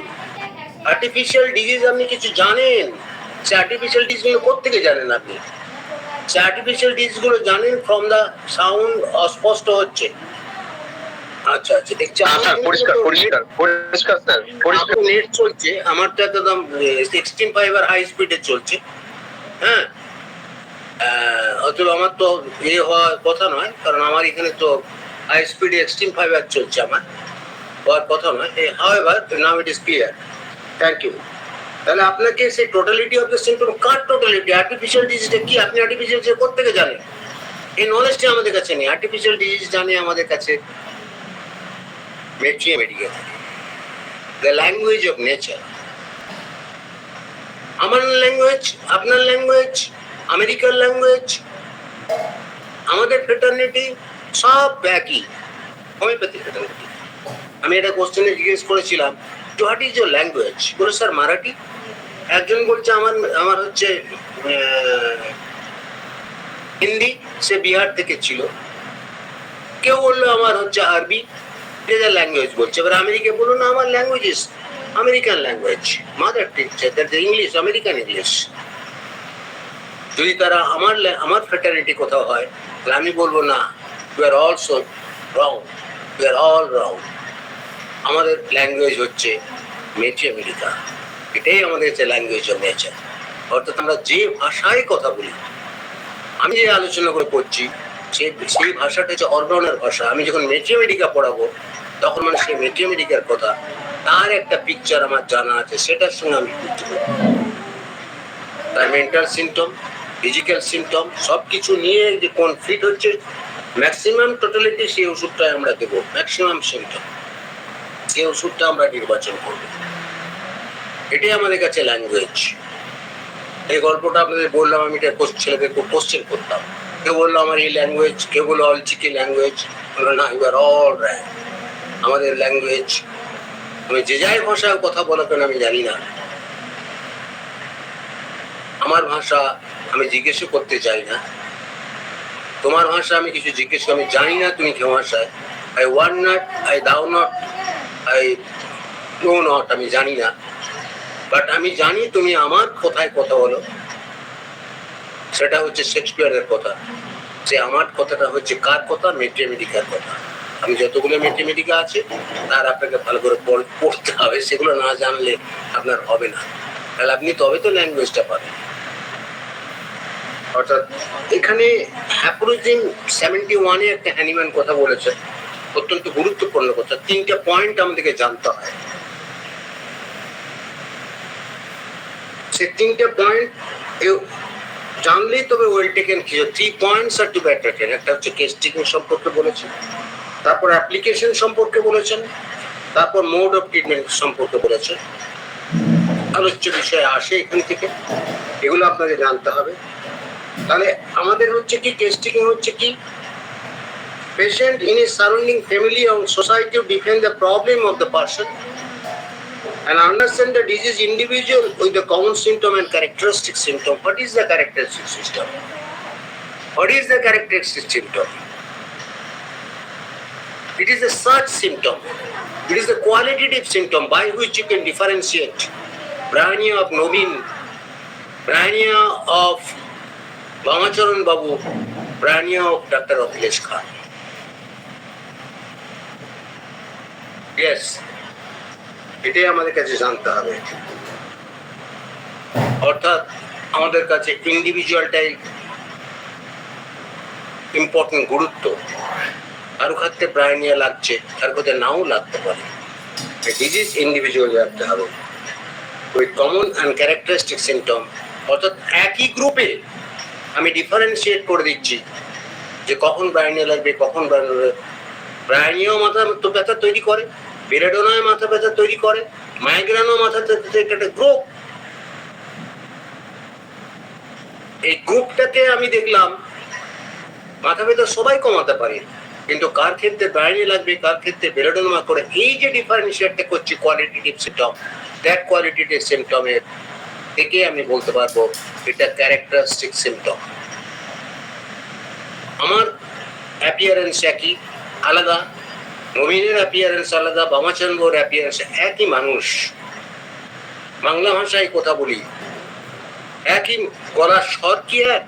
আর্টিফিশিয়াল ডিজিজ আপনি কিছু জানেন, সে artificial ডিজিজগুলো কোত্থেকে জানেন আপনি? সে artificial ডিজিজগুলো জানেন ফ্রম দ্য সাউন্ড অস্পষ্ট হচ্ছে। আচ্ছা আচ্ছা দেখছি নেট চলছে, আমার তো একদম 16 ফাইবার হাই স্পিডে চলছে। হ্যাঁ, অথবা আমার তো হওয়ার কথা নয়, কারণ আমার এখানে তো হাই স্পিডে এক্সট্রিম ফাইবার চলছে, আমার হওয়ার কথা নয়। However now it is clear, thank you. তাহলে আপনাকে সেই টোটালিটি অফ দ্য সিম্পটম, কার টোটালিটি? আর্টিফিশিয়াল ডিজিজটা কি আপনি আর্টিফিশিয়াল ডিজিজ কোত্থেকে জানেন? এই নলেজটা আমাদের কাছে নেই। আর্টিফিশিয়াল ডিজিজ জানে আমাদের কাছে materia medica, the language of nature. আমার ল্যাঙ্গুয়েজ, আপনার ল্যাঙ্গুয়েজ, আমেরিকার ল্যাঙ্গুয়েজ, আমাদের ফ্রেটার্নিটি সব একই, হোমিওপ্যাথি ফ্রেটার্নিটি। আমি একটা কোশ্চেনে জিজ্ঞেস করেছিলাম, হোয়াট ইজ ইউর ল্যাঙ্গুয়েজ? বলে স্যার মারাঠি। একজন বলছে আমার হচ্ছে হিন্দি, সে বিহার থেকে ছিল। কেউ বললো আমার হচ্ছে আরবি, যে যার ল্যাঙ্গুয়েজ বলছে। এবার আমেরিকা বললো না, আমার language is American language, mother teacher that English, American English. যদি তারা আমার ফ্রেটার্নিটি কোথাও হয়, তাহলে আমি বলবো না, you are also wrong, you are all wrong. আমাদের ল্যাঙ্গুয়েজ হচ্ছে মেট্রি আমেরিকা, এটাই আমাদের হচ্ছে ল্যাঙ্গুয়েজ অফ নেচার। অর্থাৎ আমরা যে ভাষায় কথা বলি, আমি যে আলোচনা করে পড়ছি, সেই ভাষাটা হচ্ছে অর্গানের ভাষা। আমি যখন মেট্রি আমেরিকা পড়াবো, তখন মানে সেই মেট্রি আমেরিকার কথা, তার একটা পিকচার আমার জানা আছে, সেটার সঙ্গে আমি যুক্ত করি। তার মেন্টাল সিমটম, ফিজিক্যাল সিমটম সব কিছু নিয়ে যে কোন ফিট হচ্ছে, ম্যাক্সিমাম টোটালিটি সেই ওষুধটাই আমরা দেবো। ম্যাক্সিমাম সিমটম সেই ওষুধটা আমরা নির্বাচন করবো। এটাই আমাদের কাছে ল্যাঙ্গুয়েজ। এই গল্পটা আপনাদের বললাম, আমি এটা ছেলেদের খুব কোশ্চেন করতাম। কেউ বললো আমার এই ল্যাঙ্গুয়েজ, কেউ বললো অল চিকি ল্যাঙ্গুয়েজ। বললো না, ইউ আর অল রাইট। আমাদের ল্যাঙ্গুয়েজ, আমি যে যাই ভাষায় কথা বলো কেন আমি জানি না, আমার ভাষা আমি জিজ্ঞেসও করতে চাই না। তোমার ভাষা আমি কিছু জিজ্ঞেস, আমি জানি না তুমি কেউ ভাষায়। আই ওয়ান্ট নট, আই দাও নট, আই নো নট, আমি জানি না। বাট আমি জানি তুমি আমার কোথায় কথা বলো, সেটা হচ্ছে শেক্সপিয়ারের কথা। যে আমার কথাটা হচ্ছে কার কথা? মেট্রি আমেরিকার কথা। আমি যতগুলো মেট্রি আমেরিকা আছে, তার আপনাকে ভালো করে পড়তে হবে। সেগুলো না জানলে আপনার হবে না, তাহলে আপনি তবে তো ল্যাঙ্গুয়েজটা পাবেন। অর্থাৎ এখানে হ্যাপ্রোজিম 71-এ একটা হ্যানিম্যান কথা বলেছে, অত্যন্ত গুরুত্বপূর্ণ কথা। 3টা পয়েন্ট আমাদেরকে জানতে হয়। সে 3টা পয়েন্ট জানলেই তবে ওয়েল টেকেন কি 3 পয়েন্টস আর টু বি অ্যাটেন্ড। একটা হচ্ছে কেস টেকিং সম্পর্কে বলেছেন, তারপর অ্যাপ্লিকেশন সম্পর্কে বলেছেন, তারপর মোড অফ ট্রিটমেন্ট সম্পর্কে বলেছেন। আলোচ্য বিষয় আসে এখান থেকে, এগুলো আপনাকে জানতে হবে। তাহলে আমাদের হচ্ছে কি, কেস টেকিং হচ্ছে কি, patient in his surrounding family and society to define the problem of the person and understand the disease individual with the common symptom and characteristic symptom. What is the characteristic symptom? What is the characteristic symptom? It is a such symptom. It is the qualitative symptom by which you can differentiate Brahmania of Nobin, Brahmania of Bhamacharan Babu, Brahmania of Dr. Akhilesh Khan. Yes, এটাই আমাদের কাছে জানতে হবে। অর্থাৎ আমাদের কাছে ইন্ডিভিজুয়ালটাই important, গুরুত্ব। কারো ক্ষেত্রে ব্রাইনিয়া লাগছে, কারো ক্ষেত্রে নাও লাগতে পারে। ডিজিজ ইন্ডিভিজুয়াল রাখতে হবে with common and characteristic symptom. অর্থাৎ একই গ্রুপে আমি ডিফারেন্সিয়েট করে দিচ্ছি যে কখন ব্রাইনিয়া লাগবে, কখন ব্রাইনিয়াও মাথা ব্যথা তৈরি করে, বেলেডোনায় মাথা ব্যথা তৈরি করে, মাইগ্রেনও মাথা একটা গ্রুপ। এই গ্রুপটাকে আমি দেখলাম মাথা ব্যথা সবাই কমাতে পারে, কিন্তু কার ক্ষেত্রে ব্রাইনি লাগবে, কার ক্ষেত্রে বেলেডোনা করে, এই যে ডিফারেন্সিয়েটটা করছি কোয়ালিটেটিভ সিমটম, দ্যাট কোয়ালিটিটিভ সিমটমের থেকে আমি বলতে পারবো এটা ক্যারেক্টারিস্টিক সিমটম। আমার অ্যাপিয়ারেন্স একই, আলাদা, নবীনের অ্যাপিয়ারেন্স আলাদা, বামাচন্দ্রর অ্যাপিয়ারেন্স, একই মানুষ, বাংলা ভাষায় কথা বলি, একই গলার স্বর কি এক?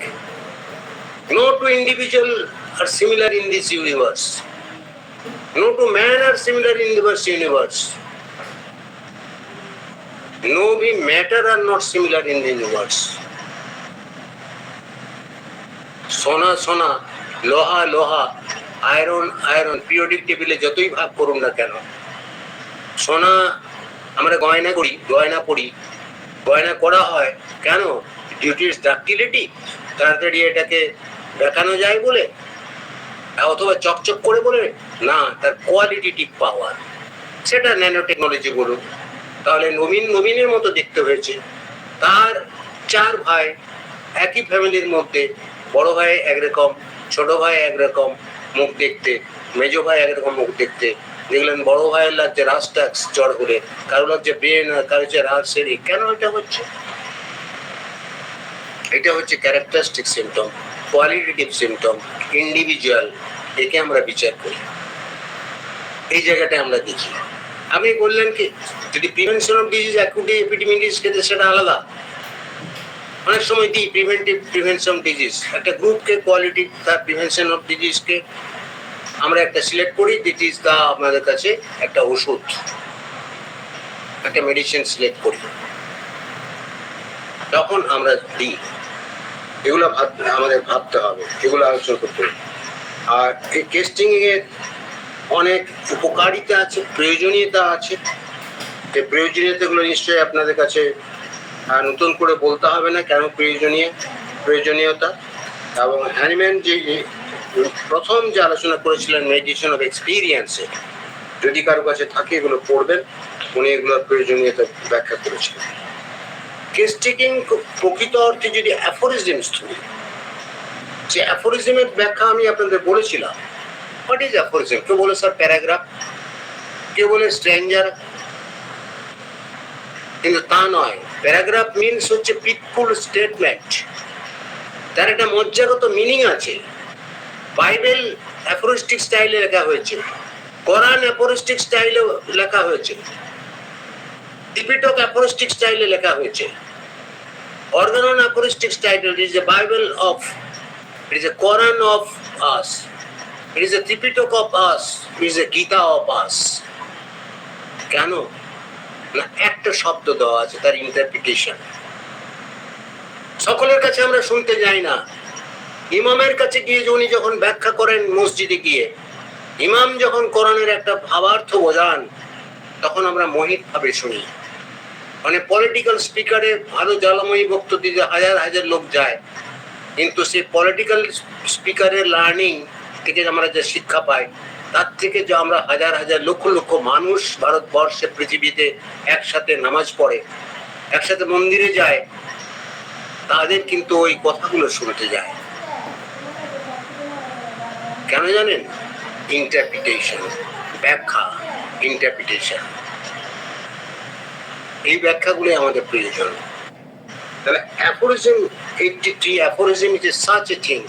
No two individual are similar in this universe. No two men are similar in this universe. No we matter are not similar in the universe. সোনা সোনা, লোহা লোহা, আয়রন আয়রন, পিরিয়ডিক টেবিলে যতই ভাগ করুন না কেন, সোনা আমরা গয়না করি, গয়না পড়ি, গয়না করা হয় কেন? ডিউটির ডাক্টিলিটি, তাড়াতাড়ি এটাকে দেখানো যায় বলে, অথবা চকচক করে বলে না, তার কোয়ালিটিটিভ পাওয়ার, সেটা ন্যানো টেকনোলজি বলুন। তাহলে নবীনের মতো দেখতে হয়েছে। তার 4 ভাই একই ফ্যামিলির মধ্যে, বড় ভাই একরকম, ছোট ভাই একরকম মুখ দেখতে, মেজো ভাই একরকম মুখ দেখতে। দেখলেন বড় ভাইয়ের লাগছে রাস্টাক্স জ্বর হলে, কারো লাগছে ব্রেন, কারো হচ্ছে রাজশাহী। কেন এটা হচ্ছে? এটা হচ্ছে characteristic symptom, qualitative symptom, individual. একে আমরা বিচার করি, এই জায়গাটা আমরা দেখি। আপনি বললেন কি যদি prevention of disease, acute epidemic খেতে, সেটা আলাদা। অনেক সময় দিই প্রিভেনশন ডিজিজ, একটা গ্রুপকে কোয়ালিটি তার প্রিভেনশন অফ ডিজিজকে আমরা একটা সিলেক্ট করি, দিট ইজ দা আপনাদের কাছে একটা ওষুধ, একটা মেডিসিন সিলেক্ট করি, তখন আমরা দিই। এগুলো আমাদের ভাবতে হবে, এগুলো আলোচনা করতে হবে। আর এই টেস্টিং এর অনেক উপকারিতা আছে, প্রয়োজনীয়তা আছে। এই প্রয়োজনীয়তাগুলো নিশ্চয়ই আপনাদের কাছে নতুন করে বলতে হবে না কেন প্রয়োজনীয়তা। এবং হ্যানিম্যান যে প্রথম যে আলোচনা করেছিলেন মেডিটেশন অফ এক্সপিরিয়েন্সে, যদি কারো কাছে থাকে এগুলো পড়বেন, উনি এগুলোর প্রয়োজনীয়তা ব্যাখ্যা করেছিলেন। কেস টেকিং প্রকৃত অর্থে যদি অ্যাফোরিজমস ধরি, যে অ্যাফোরিজমের ব্যাখ্যা আমি আপনাদের বলেছিলাম। What is aphorism? কেউ বলে স্যার প্যারাগ্রাফ, কেউ বলে স্ট্র্যাঞ্জার, কিন্তু তা নয়। প্যারাগ্রাফ মিনস হচ্ছে পিসফুল স্টেটমেন্ট, তার একটা মজ্জাগত মিনিং আছে। বাইবেল অ্যাফোরিস্টিক স্টাইলে লেখা হয়েছে, কোরআন অ্যাফোরিস্টিক স্টাইলে লেখা হয়েছে, ত্রিপিটক অ্যাফোরিস্টিক স্টাইলে লেখা হয়েছে, Organon aphoristic style. It is a Bible of, it is a Quran of us, it is a Tripitaka of us, it is a Gita of us. কেন না, একটা শব্দ দেওয়া আছে, তার ইন্টারপ্রিটেশন। সকলের কাছে আমরা শুনতে যাই না। ইমামের কাছে গিয়ে উনি যখন ব্যাখ্যা করেন মসজিদে গিয়ে, ইমাম যখন কোরআনের একটা ভাবার্থ বোঝান, তখন আমরা মোহিত ভাবে শুনি। মানে পলিটিক্যাল স্পিকারে ভালো জ্বালাময়ী বক্তব্য দিতে হাজার হাজার লোক যায়, কিন্তু সেই পলিটিক্যাল স্পিকারের লার্নিং থেকে আমরা যে শিক্ষা পাই, তার থেকে যে আমরা হাজার হাজার লক্ষ লক্ষ মানুষ ভারতবর্ষে, পৃথিবীতে একসাথে নামাজ পড়ে, একসাথে মন্দিরে যায়, তাদের কিন্তু ওই কথাগুলো শুনতে যায়। কেন জানেন? ইন্টারপ্রিটেশন, ব্যাখ্যা, ইন্টারপ্রিটেশন। এই ব্যাখ্যাগুলো আমাদের প্রয়োজন। তাহলে aphorism, 83 aphorism is such a thing.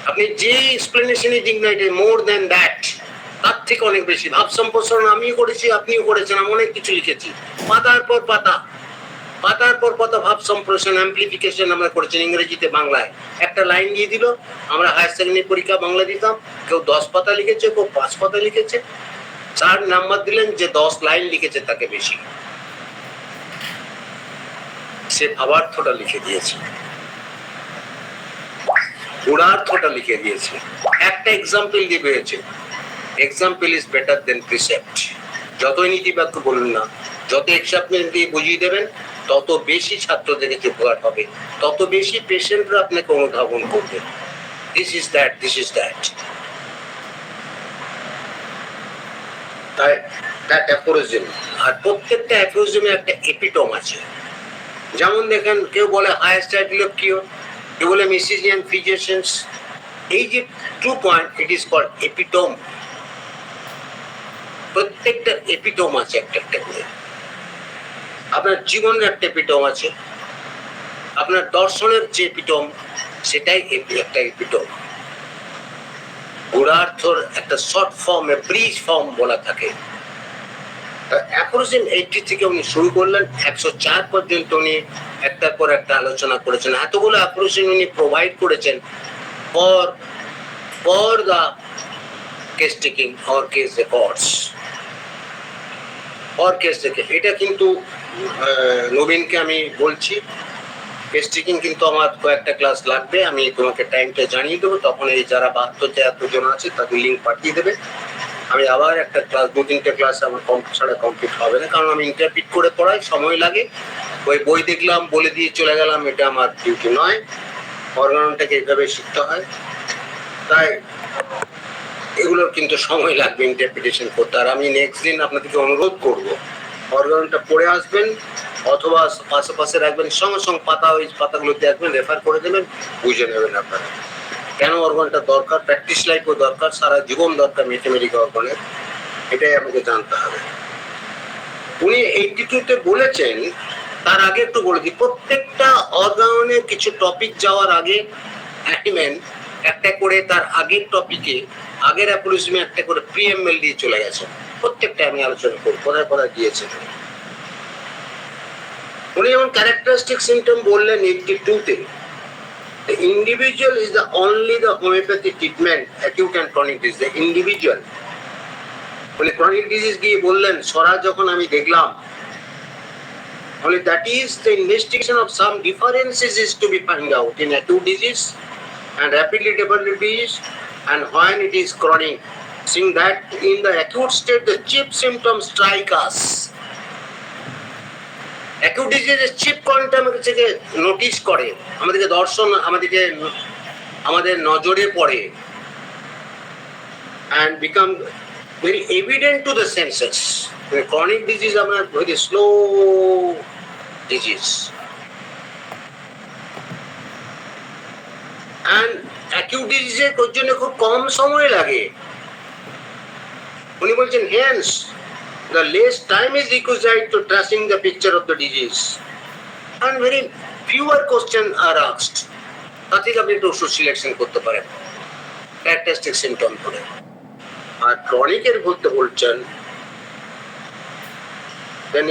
আপনি যে এক্সপ্লেনেশনই দিন না, এটা মোর দ্যান দ্যাট, তার থেকে অনেক বেশি। ভাব সম্প্রসারণ আমিও করেছি, আপনিও করেছেন, আমি অনেক কিছু লিখেছি, পাতার পর পাতা, পাতার পর পাতা ভাব সম্প্রসারণ, অ্যাম্পলিফিকেশন আমরা করেছেন ইংরেজিতে, বাংলায়। একটা লাইন দিয়ে দিল, আমরা হায়ার সেকেন্ডারি পরীক্ষা বাংলা দিতাম, কেউ 10 পাতা লিখেছে, কেউ 5 পাতা লিখেছে, 4 নাম্বার দিলেন, যে 10 লাইন লিখেছে তাকে বেশি। সে ভাবার্থটা লিখে দিয়েছে, গুণার্থটা লিখে দিয়েছে, একটা এক্সাম্পল দিয়ে পেয়েছে। Example is better then precept. যতই নীতি বাক্য বলুন না, যত এক্সাম্পল দিয়ে বুঝিয়ে দেবেন, তত বেশি ছাত্রদের উপকার হবে, তত বেশি পেশেন্টরা আপনাকে অনুধাবন করবে। This is that, this is that. তাই দ্যাট অ্যাফোরিজম। আর প্রত্যেকটা অ্যাফোরিজমে একটা এপিটম আছে। যেমন দেখেন, কেউ বলে হায়েস্ট টাইটেল অফ কিওর, কেউ বলে মিসিজিয়ান ফিজিশিয়ানস। এই যে 2 point, it is called epitome. প্রত্যেকটা এপিটম আছে একটা একটা করে। আপনার জীবনের একটা এপিটম আছে, আপনার দর্শনের যে এপিটম সেটাই একটা এপিটম। গুণার্থর একটা শর্ট ফর্মে ব্রিজ ফর্ম বলা থাকে। অ্যাপ্রোচিং 80 থেকে উনি শুরু করলেন, 104 পর্যন্ত উনি একটার পর একটা আলোচনা করেছেন। এতগুলো অ্যাপ্রোচিং উনি প্রোভাইড করেছেন for the case taking or case records or case taking. এটা কিন্তু নবীনকে আমি বলছি, কেস টেকিং কিন্তু আমার কয়েকটা ক্লাস লাগবে, আমি তোমাকে টাইমটা জানিয়ে দেবো, তখন এই যারা 72 এতজন আছে তাদের লিঙ্ক পাঠিয়ে দেবে। আমি আবার একটা ক্লাস, 2-3টে ক্লাস আমার ছাড়া কমপ্লিট হবে না, কারণ আমি ইন্টারপ্রিট করে পড়াই, সময় লাগে। ওই বই দেখলাম বলে দিয়ে চলে গেলাম, এটা আমার ডিউটি নয়। অর্গানটাকে এইভাবে শিখতে হয়, তাই এগুলোর কিন্তু সময় লাগবে ইন্টারপ্রিটেশন করতে। আর আমি নেক্সট দিন আপনাদেরকে অনুরোধ করবো অর্গানটা পড়ে আসবেন, অথবা পাশে রাখবেন, সঙ্গে সঙ্গে পাতা, ওই পাতাগুলো দেখবেন, রেফার করে দেবেন, বুঝে নেবেন আপনারা কেন অর্গানটা দরকার। প্র্যাকটিস লাইফও দরকার, সারা জীবন দরকার ম্যাথমেটিক্যাল অর্গানের, এটাই আমাকে জানতে হবে। উনি 82-তে বলেছেন, তার আগে একটু বলে দিই, প্রত্যেকটা অর্গানের কিছু টপিক যাওয়ার আগে অ্যাটিম্যান একটা করে তার আগের টপিকে, আগের অ্যাপোলিজমে একটা করে প্রিএমএল দিয়ে চলে গেছে। প্রত্যেকটা আমি আলোচনা করব, কোথায় কোথায় দিয়েছেন উনি। যেমন ক্যারেক্টারিস্টিক সিমটম বললেন 82-তে, the individual is the only the homeopathic treatment acute and chronic disease, the individual। বলে chronic disease গিয়ে বললেন, সরা যখন আমি দেখলাম, only that is the investigation of some differences is to be found out in acute disease and rapidly developing disease, and when it is chronic, seeing that in the acute state the chief symptoms strike us। acute disease এর chief point আমাদেরকে notice করে, আমাদেরকে দর্শন, আমাদের নজরে পড়ে, and become very evident to the senses। chronic disease আমরা very slow disease, and acute disease এর জন্য খুব কম সময় লাগে। উনি বলছেন hence the less time is required to tracing the picture of the disease and very fewer questions are asked। তাতে আপনি একটু ওষুধ সিলেকশন করতে পারেন ক্যারেক্টারিস্টিক সিমটম করে। আর ক্রনিকের বলতে বলছেন then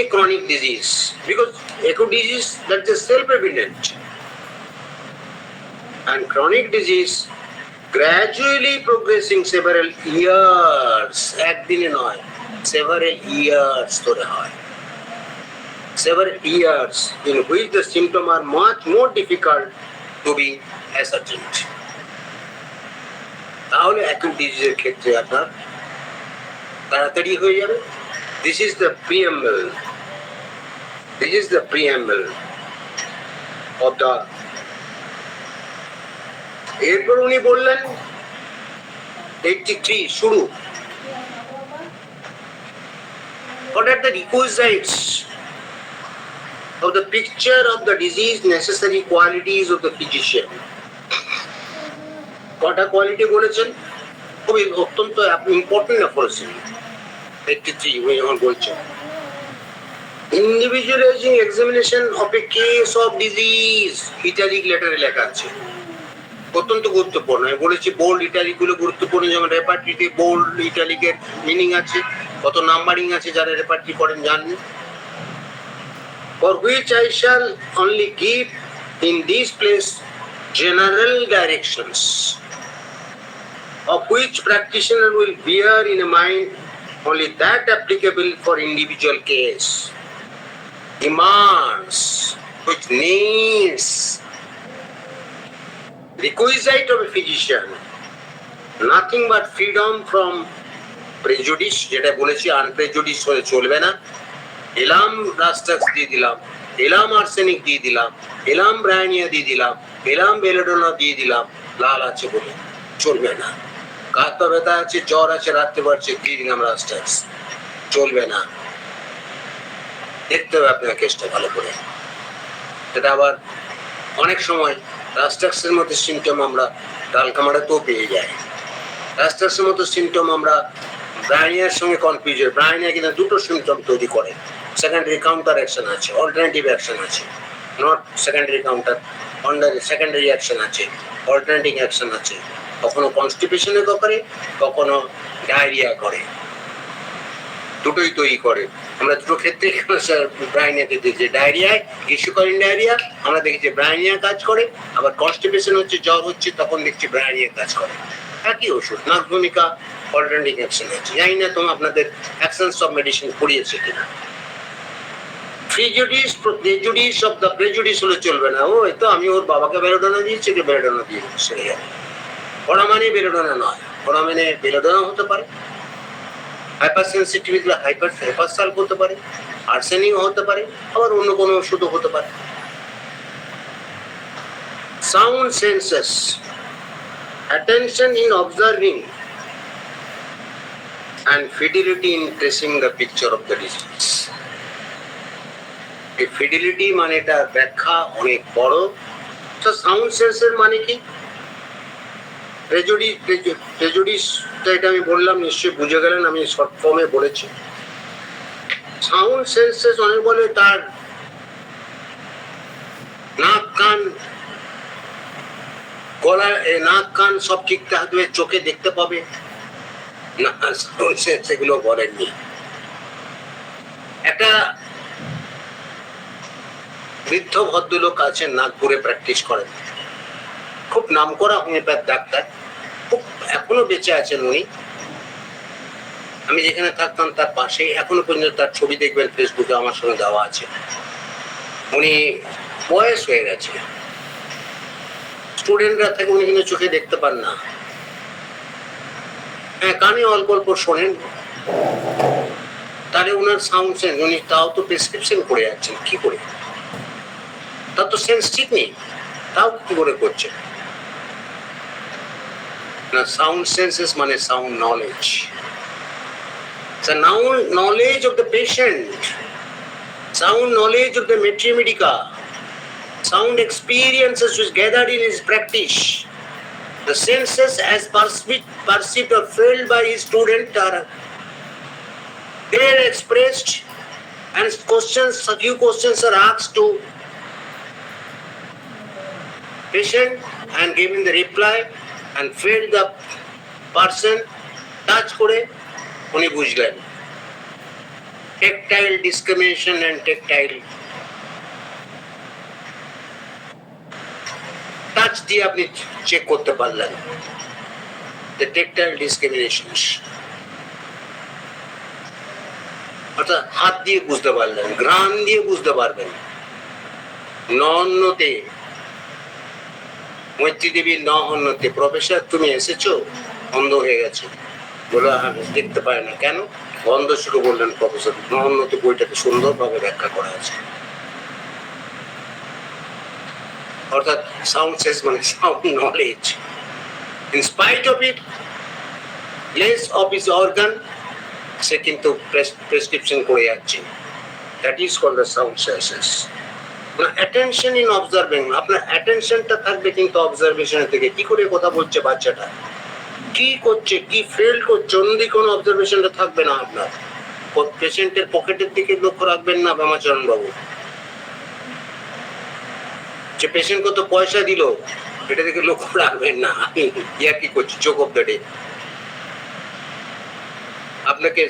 a chronic disease, because acute disease that is self-evident, and chronic disease gradually progressing several years, একদিনে নয়, several years ধরে হয়, several years in which the symptoms are much more difficult to be ascertained। তাহলে acute disease এর ক্ষেত্রে আপনার তাড়াতাড়ি হয়ে যাবে। This is the preamble, this is the preamble of the। এরপর উনি বললেন 83 শুরু, what are the requisites of the picture of the disease, necessary qualities of the physician। কটা কোয়ালিটি বলেছেন, খুবই অত্যন্ত ইম্পর্টেন্ট বলেছেন 83 উনি যখন বলছেন individualizing examination of a case of disease, italic লেটারে লেখা আছে, অত্যন্ত গুরুত্বপূর্ণ। আমি বলেছি বোল্ড ইটালিক গুলো গুরুত্বপূর্ণ, যেমন রেপার্ট্রিতে বোল্ড ইটালিকের মিনিং আছে, কত নাম্বারিং আছে, যারা রেপার্ট্রি করেন জানেন। for which I shall only give in this place general directions, of which practitioner will bear in mind only that applicable for individual case, demands, which needs, requisite of a physician, nothing but freedom from prejudice, যেটা বলেছি আনপ্রেজুডিস হয়ে চলবে না। এলাম Rhus tox দিয়ে দিলাম, এলাম arsenic দিয়ে দিলাম, এলাম ব্রায়ানিয়া দিয়ে দিলাম, এলাম বেলেডোনা দিয়ে দিলাম, লাল আছে বলে চলবে না। কাঁধ ব্যথা আছে, জ্বর আছে, রাখতে পারছে, দিয়ে দিলাম রাস্টাক্স, চলবে না। দেখতে হবে আপনার কেসটা ভালো করে। সেটা আবার অনেক সময় রাস্টাক্সের মতো সিমটম আমরা ডালকামারাতেও পেয়ে যাই। রাস্টাক্সের মতো সিমটম আমরা ব্রায়ানিয়ার সঙ্গে কনফিউজ হয়। ব্রায়ানিয়া কিন্তু দুটো সিমটম তৈরি করে, সেকেন্ডারি কাউন্টার অ্যাকশন আছে, অল্টারনেটিভ অ্যাকশন আছে, not secondary counter, secondary action আছে, অল্টারনেটিভ অ্যাকশন আছে। কখনো কনস্টিপেশনে করে, কখনো ডায়রিয়া করে, দুটোই তৈরি করে। আমরা দুটো ক্ষেত্রে ব্রাইনিয়াকে দেখছি, ডায়রিয়ায় গ্রীষ্মকালীন ডায়রিয়া আমরা দেখেছি ব্রাইনিয়া কাজ করে, আবার কনস্টিপেশন হচ্ছে, জ্বর হচ্ছে, তখন দেখছি ব্রাইনিয়া কাজ করে। একই ওষুধ, নাক ভূমিকা, অল্টারনেটিভ অ্যাকশন আছে। জানি না তোমার আপনাদের অ্যাকশনস অফ মেডিসিন পড়িয়েছে কিনা। প্রেজুডিস হলে চলবে না, ওই তো আমি ওর বাবাকে বেরোডোনা দিয়েছি, ওকে বেরোডোনা দিয়ে সেরে যাবে। ওরা মানে বেরোডোনা নয়, ওরা মানে বেরোডোনা হতে পারে, হাইপার সেন্সিটিভিটি হাইপারসাল হতে পারে, আর্সেনিক হতে পারে, আবার অন্য কোনো ওষুধও হতে পারে। Sound senses, attention in observing and fidelity in tracing the picture of the disease. এই fidelity মানে এটা ব্যাখ্যা অনেক বড়। তো সাউন্ড সেন্সের মানে কি? প্রেজুডিসটা এটা আমি বললাম, নিশ্চয়ই বুঝে গেলেন, আমি শর্ট ফর্মে বলেছি। সাউন্ড সেন্সেস অনেক বলে তার নাক কান গলা, নাক কান সব ঠিক থাকবে, চোখে দেখতে পাবে না, সাউন্ড সেন্স এগুলো বলেননি। একটা বৃদ্ধ ভদ্রলোক আছেন, নাগপুরে প্র্যাকটিস করেন, খুব নামকরা হোমিওপ্যাথ ডাক্তার, খুব এখনো বেঁচে আছেন উনি। আমি যেখানে থাকতাম তার পাশে, এখনো পর্যন্ত তার ছবি দেখবেন ফেসবুকে, আমার সঙ্গে দেওয়া আছে। উনি বয়স হয়ে গেছে, স্টুডেন্টরা থাকে, উনি কিন্তু চোখে দেখতে পান না, হ্যাঁ কানে অল্প অল্প শোনেন। তাহলে ওনার সাউন্ড সেন্স, উনি তাও তো প্রেসক্রিপশন করে যাচ্ছেন, কি করে? তার তো সেন্স ঠিক নেই, তাও কি করে করছে না? সাউন্ড সেন্সেস মানে sound knowledge, knowledge of the patient, sound knowledge of the materia medica, sound experiences which gathered in his practice. The senses as perceived or felt by his student are there expressed, and a few questions are asked to patient and given the reply and felt the person touch করে উনি বুঝলেন। Tactile discrimination and tactile touch দিয়ে আপনি check করতে পারলেন যে tactile discrimination, অর্থাৎ হাত দিয়ে বুঝতে পারলেন, ঘ্রাণ দিয়ে বুঝতে পারবেন। নন্নতে মৈত্রী দেবীর নহন্নতে, প্রফেসর তুমি এসেছো, অন্ধ হয়ে গেছে, বলে আমি দেখতে পাই না কেন, গন্ধ শুরু করলেন প্রফেসর। নহন্নতে বইটাকে সুন্দরভাবে ব্যাখ্যা করা আছে। অর্থাৎ সাউন্ড সেন্স মানে sound knowledge. In spite of it less of is organ, সে কিন্তু প্রেসক্রিপশন করে যাচ্ছে। That is called the sound senses. Attention in observing, আপনার অ্যাটেনশনটা থাকবে কিন্তু অবজারভেশনের থেকে, কি করে কথা বলছে বাচ্চাটা, কি করছে, কি ফিল করছে, অন্যদিকে কোনো অবজারভেশনটা থাকবে না আপনার। পেশেন্টের পকেটের দিকে লক্ষ্য রাখবেন না বামাচরণ বাবু, যে পেশেন্ট কত পয়সা দিল এটা দিকে লক্ষ্য রাখবেন না, ইয়া কি করছে, চোখ অফ দ্য ডে। আপনাকে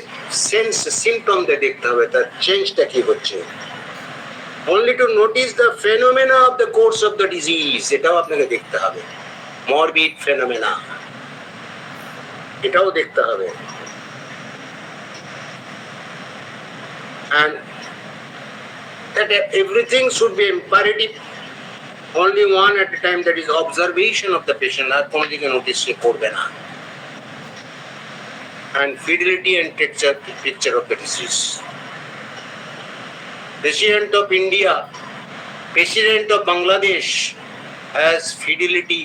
সেন্স সিম্পটম দিয়ে দেখতে হবে তার চেঞ্জটা কি হচ্ছে। only to notice the phenomena of the course of the disease, এটাও আপনাকে দেখতে হবে। morbid phenomena এটাও দেখতে হবে। and that everything should be imperative, only one at a time, that is observation of the patient, আর কোনো দিকে নোটিস সে করবে না। and fidelity and picture of the disease. President of India, President of Bangladesh has fidelity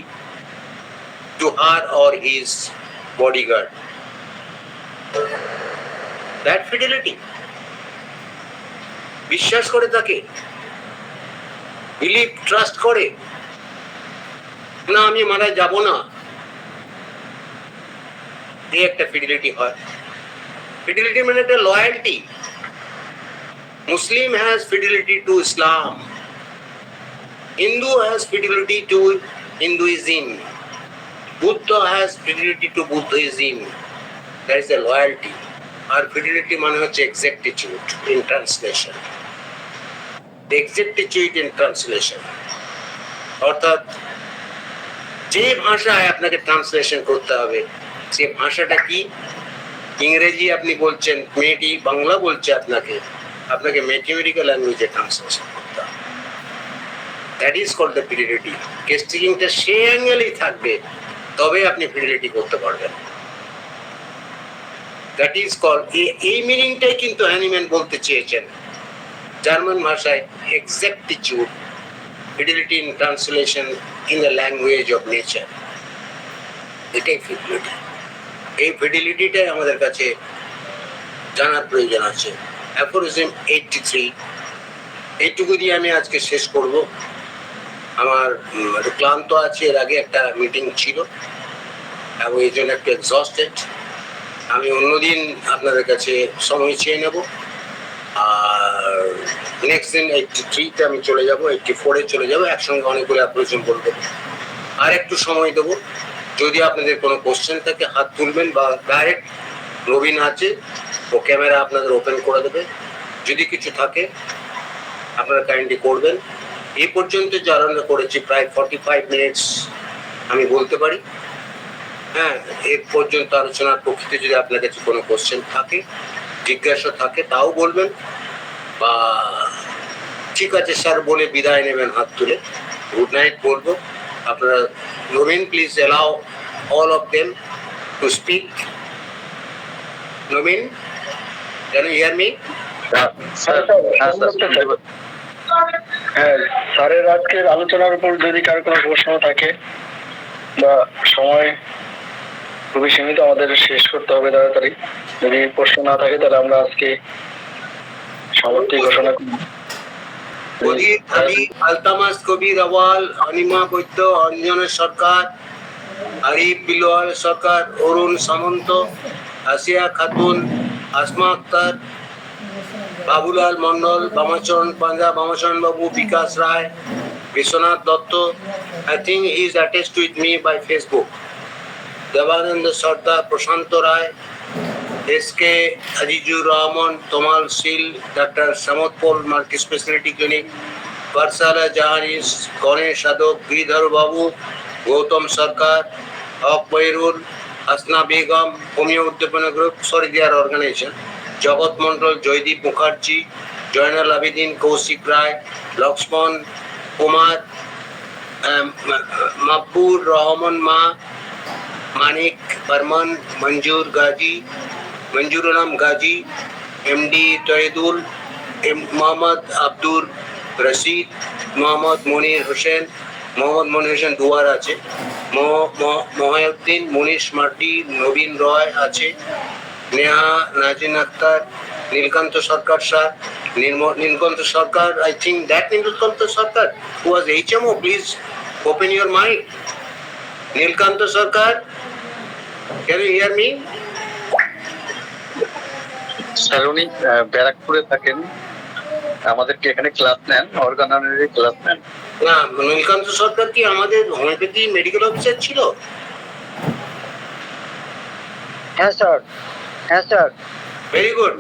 to her or his bodyguard. That fidelity, বিশ্বাস করে তাকে, believe trust করে না, আমি মারা যাব না, এই একটা ফিডিলিটি হয়। ফিডিলিটি মানে একটা loyalty. Muslim has fidelity to Islam. Hindu has fidelity to Hinduism. Buddha has fidelity to Buddhism. There is a loyalty. Our fidelity মানে হচ্ছে exactitude in translation. The exactitude in translation. অর্থাৎ যে ভাষায় আপনাকে translation করতে হবে সে ভাষাটা কি? ইংরেজি আপনি বলছেন, মেয়েটি বাংলা বলছে আপনাকে, আপনাকে ম্যাথমেটিক্যাল ল্যাঙ্গুয়েজে ট্রান্সলেশন করতে হবে। That is called the fidelity. Case টেকিংটা সে অ্যাঙ্গেলেই থাকবে, তবে আপনি ফিডিলিটি করতে পারবেন। দ্যাট ইজ কল্ড, এই মিনিংটাই কিন্তু হ্যানিম্যান বলতে চেয়েছেন জার্মান ভাষায়, এক্সাক্টিটিউড, fidelity in translation in the language of nature. এটাই ফিডিলিটি। এই ফিডিলিটিটাই আমাদের কাছে জানার প্রয়োজন আছে। অ্যাফোরিজম 83, এইটুকু দিয়ে আমি আজকে শেষ করব। আমার একটু ক্লান্ত আছে, এর আগে একটা মিটিং ছিল এবং এই জন্য একটু এক্সস্টেড। আমি অন্যদিন আপনাদের কাছে সময় চেয়ে নেব। আর নেক্সট দিন 83-তে আমি চলে যাব, 84-এ চলে যাব, একসঙ্গে অনেকগুলো অ্যাপ্রোচন করবো। আর একটু সময় দেবো, যদি আপনাদের কোনো কোশ্চেন থাকে হাত তুলবেন, বা ডাইরেক্ট নবীন আছে, ও ক্যামেরা আপনাদের ওপেন করে দেবে। যদি কিছু থাকে আপনারা কাইন্ডলি করবেন। এই পর্যন্ত যে আলোচনা করেছি প্রায় 45 মিনিটস আমি বলতে পারি। হ্যাঁ, এর পর্যন্ত আলোচনার প্রকৃতি যদি আপনার কাছে কোনো কোশ্চেন থাকে, জিজ্ঞাসা থাকে, তাও বলবেন, বা ঠিক আছে স্যার বলে বিদায় নেবেন হাত তুলে, গুড নাইট বলবো। আপনারা Nabin, please allow all of them to speak. Nabin, can you hear me? হ্যাঁ, স্যারের আজকের আলোচনার উপর যদি কারো কোনো প্রশ্ন থাকে, বা সময় খুবই সীমিত, আমাদের শেষ করতে হবে তাড়াতাড়ি। যদি প্রশ্ন না থাকে তাহলে আমরা আজকে সমাপ্তি ঘোষণা করি। অজিত আলী, আলতামাস কবির আওয়াল, অনিমা বৈদ্য, অঞ্জনের সরকার, আরিফ বিলোয়ার সরকার, অরুণ সামন্ত, আসিয়া Khatun, Asma Akter, Babulal Mondal, Bamacharan Panja, Bamacharan Babu, Bikash Roy, Biswanath Dutta, I think he is attached with me by Facebook, Debananda Sardar, Prashanta Roy, SK Azizur Rahman, Tamal Shil, ডাক্তার Samat Paul, multi speciality clinic, বারসালা জাহানিস, Ganesh Yadav, Giridhar Babu, Gautam Sarkar, Haque Boirul, Hasna Begum, homeo Uddipana group, sorry their organization, Jagat Mondal, Joydeep Mukherjee, Joynal Abedin, Kaushik রায়, লক্ষ্মণ কুমার, মাকবুর রহমান, মানিক বর্মন, মঞ্জুর গাজী, মঞ্জুর নাম গাজী, MD তৈদুল, মোহাম্মদ আব্দুর রশিদ, মোহাম্মদ মনির হোসেন, দুয়ার আছে, মহিউদ্দিন, মনীষ মার্ডি, নবীন রয় আছে, Neha Nazin Akhtar, Nilkanta Sarkar sir, Nilkanta Sarkar, I think that Nilkanta Sarkar who was HMO, please open your mic. Nilkanta Sarkar, can you hear me? Sir উনি ব্যারাকপুরে থাকেন, আমাদেরকে এখানে ক্লাস নেন, অর্গানারি ক্লাস নেন। না, নীলকান্ত সরকার কি আমাদের হোমিওপ্যাথি মেডিকেল অফিসার ছিল? হ্যাঁ স্যার, হ্যাঁ sir. Very good.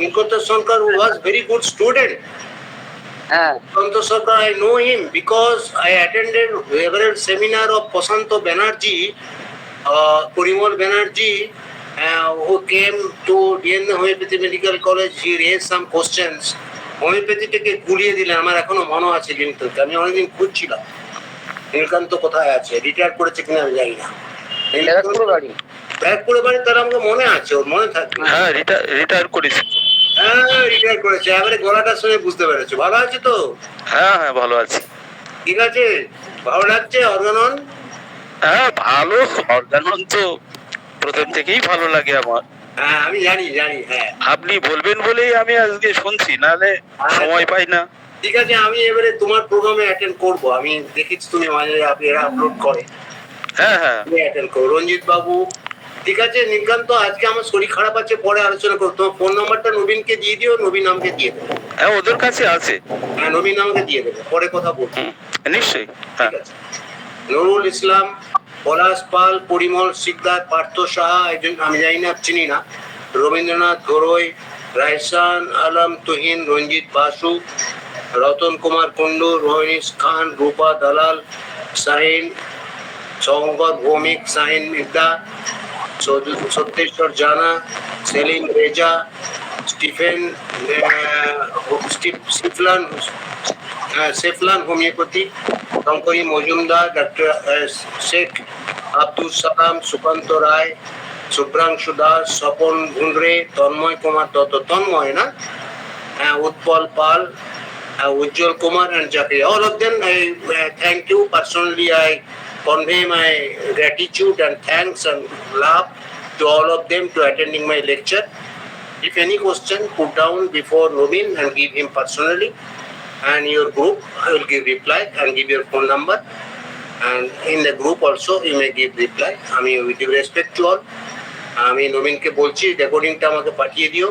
Nilkanta Sarkar was very good student. হ্যাঁ Nilkanta Sarkar, I know him because I attended several seminar of Prasanto Banerjee, Purimal Banerjee, who came to DNA Homeopathy Medical College. He raised some questions. হোমিওপ্যাথিটাকে গুলিয়ে দিলেন, আমার এখনো মনে আছে নীলকান্ত। আমি অনেকদিন খুঁজছিলাম নীলকান্ত কোথায় আছে, রিটায়ার করেছে কিনা আমি জানি না। ব্যারাকপুর বাড়ি। ব্যারাকপুরে বাড়ি, তাহলে আমাকে মনে আছে, ওর মনে থাকবে। হ্যাঁ, রিটায়ার করেছি। হ্যাঁ, রিটায়ার করেছে। এবারে গলাটা শুনে বুঝতে পেরেছো। ভালো আছে তো? হ্যাঁ হ্যাঁ, ভালো আছি। ঠিক আছে, ভালো লাগছে অর্গানন? হ্যাঁ, ভালো। অর্গানন তো প্রথম থেকেই ভালো লাগে আমার। হ্যাঁ, আমি জানি। হ্যাঁ, আপনি বলবেন বলেই আমি আজকে শুনছি, নাহলে সময় পাই না। ঠিক আছে, আমি এবারে তোমার প্রোগ্রামে অ্যাটেন্ড করব। আমি দেখেছি তুমি মাঝে এরা আপলোড করে। হ্যাঁ হ্যাঁ, তুমি অ্যাটেন্ড করো। রঞ্জিত বাবু, ঠিক আছে নীলকান্ত, আজকে আমার শরীর খারাপ আছে, পরে আলোচনা করো। তোমার ফোন নাম্বারটা নবীনকে দিয়ে দিও, নবীন আমাকে দিয়ে দেবে। হ্যাঁ, ওদের কাছে আছে। হ্যাঁ, নবীন আমাকে দিয়ে দেবে, পরে কথা বলবো। হুম, নিশ্চয়ই। হ্যাঁ, ঠিক আছে। নুরুল ইসলাম, পলাশ পাল, পরিমল সিকদার, পার্থ সাহা, একজন আমি জানি না, চিনি না, রবীন্দ্রনাথ ঘোরই, রাইসান আলম তুহিন, রঞ্জিত বাসু, রতন কুমার কুন্ডু, রোহিনীশ খান, রূপা দালাল, শাহিন সৌগত ভৌমিক, শাহিন মির্দা, সত্যেশ্বর জানা, সেলিম রেজা, স্টিফেন সেফলান হোমিওপ্যাথি, শঙ্করী মজুমদার, ডক্টর শেখ আব্দুল সালাম, সুকান্ত রায়, শুভ্রাংশু দাস, স্বপন ঘুন্ডরে, তন্ময় কুমার দত্ত, তন্ময় না, উৎপল পাল, Ujjwal Kumar and Jackie. All of them, I thank you personally. I convey my gratitude and thanks and love to all of them to attending my lecture. If any question, put down before Nobin and give him personally. And your group, I will give reply and give your phone number. And in the group also, you may give reply. I mean, with due respect to all, আমি নবীনকে বলছি রেকর্ডিংটা আমাকে পাঠিয়ে দিও,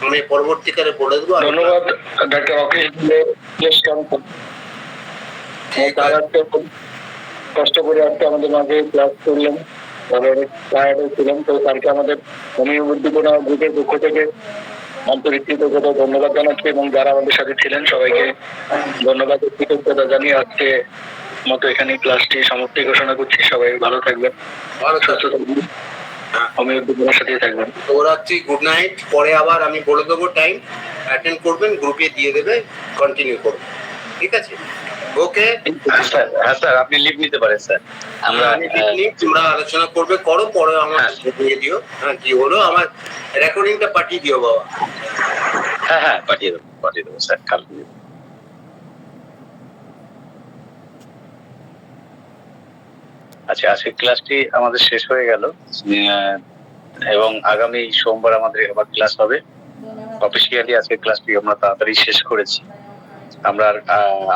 আমি পরবর্তীকালে বলে দেবো। ধন্যবাদ ডাক্তার অখিল। তার আজকে কষ্ট করে আজকে আমাদের মাঝে ক্লাস করলেন, অনেক টায়ার্ড ছিলেন, তো তাকে আমাদের হোমিওপ্যাথিকোনা গ্রুপের পক্ষ থেকে আন্তরিক কৃতজ্ঞতা ধন্যবাদ জানাচ্ছি, এবং যারা আমাদের সাথে ছিলেন সবাইকে ধন্যবাদ ও কৃতজ্ঞতা জানিয়ে আজকে মতো এখানে ক্লাসটি সমাপ্তি ঘোষণা করছি। সবাই ভালো থাকবেন, সুস্থ থাকবেন, হোমিওপ্যাথিকোনার সাথেই থাকবেন। শুভরাত্রি, গুড নাইট। পরে আবার আমি বলে দেবো টাইম, অ্যাটেন্ড করবেন, গ্রুপে দিয়ে দেবে, কন্টিনিউ করবেন। ঠিক আছে, ওকে স্যার। হ্যাঁ স্যার, আপনি লিভ নিতে পারেন স্যার। আমরা তোমরা আলোচনা করবে, করো, পরে আমার দিয়ে দিও। হ্যাঁ, কি হলো, আমার রেকর্ডিংটা পাঠিয়ে দিও বাবা। হ্যাঁ পাঠিয়ে দেবো স্যার, কাল। আচ্ছা, আজকের ক্লাসটি আমাদের শেষ হয়ে গেল, এবং আগামী সোমবার আমাদের আবার ক্লাস হবে। অফিসিয়ালি আজকের ক্লাসটি আমরা তাড়াতাড়ি শেষ করেছি। আমরা আর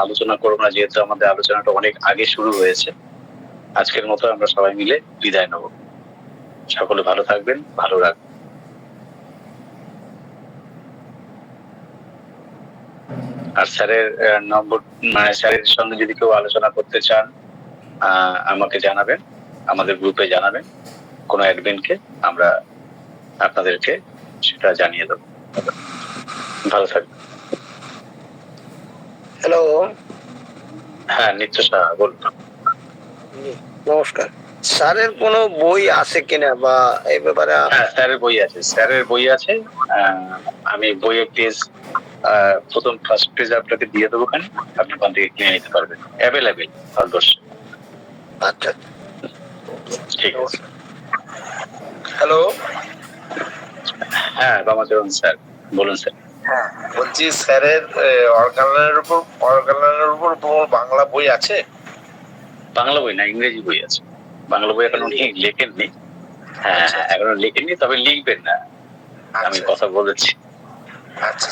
আলোচনা করবো না, যেহেতু আমাদের আলোচনাটা অনেক আগে শুরু হয়েছে। আজকের মতো আমরা সবাই মিলে বিদায় নেব। সকলে ভালো থাকবেন, ভালো রাখবেন। আর স্যারের নম্বর, মানে স্যারের সঙ্গে যদি কেউ আলোচনা করতে চান আমাকে জানাবেন, আমাদের গ্রুপে জানাবেন, কোনো অ্যাডমিনকে, আমরা আপনাদেরকে সেটা জানিয়ে দেবো। ভালো থাকবেন। হ্যালো, হ্যাঁ, নিত্য সাহা বলুন। নমস্কার। স্যারের কোনো বই আছে কিনা বা এই ব্যাপারে? হ্যাঁ, স্যারের বই আছে। আমি বইয়ের পেজ, প্রথম ফার্স্ট পেজ আপনাকে দিয়ে দেবো, ওখানে আপনি ওখান থেকে কিনে নিতে পারবেন। অ্যাভেলেবেল ভারতবর্ষে। আচ্ছা, ঠিক আছে। হ্যালো। হ্যাঁ, রামাচরণ স্যার বলুন স্যার। হ্যাঁ, বলছি স্যারের অর্গানাইজের উপর বাংলা বই আছে? বাংলা বই না, ইংরেজি বই আছে। বাংলা বই এখন উনি লেখেননি। হ্যাঁ, এখনো লেখেননি, তবে লিখবেন না, আমি কথা বলেছি। আচ্ছা,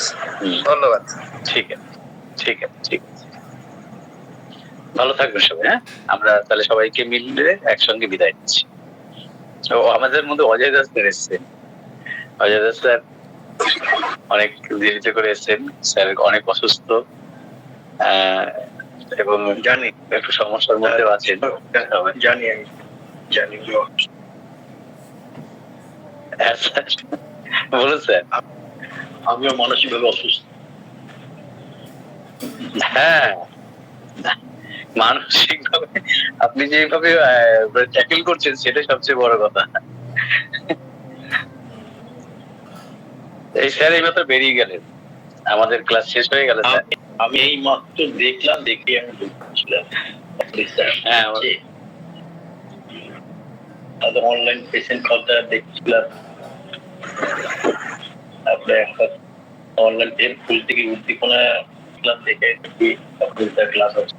ধন্যবাদ। ঠিক আছে, ঠিক আছে, ঠিক আছে। ভালো থাকবেন সবাই। হ্যাঁ, আমরা তাহলে সবাইকে মিলে একসঙ্গে বিদায় নিচ্ছি। ও, আমাদের মধ্যে অজয় দাস স্যার এসছেন। অজয় দাস স্যার অনেক দেরিতে করে এসছেন। স্যার অনেক অসুস্থ, এবং জানি একটু সমস্যার মধ্যে আছেন। জানি, আমি জানি। বলুন স্যার। আমিও মানসিক ভাবে অসুস্থ। হ্যাঁ, মানসিক ভাবে আপনি যেভাবে ট্যাকেল করছেন সেটাই সবচেয়ে বড় কথা। এই স্যার এই মাত্র বেরিয়ে গেলেন, আমাদের ক্লাস শেষ হয়ে গেল। আমি এই মাত্র দেখলাম, দেখে আমি বলছিলাম হ্যাঁ, অনলাইন পেশেন্ট খাতা দেখছিলাম, তারপরে একটা অনলাইন টেপ খুলতে গিয়ে উদ্দীপনা ক্লাস দেখে আপনাদের ক্লাস আছে।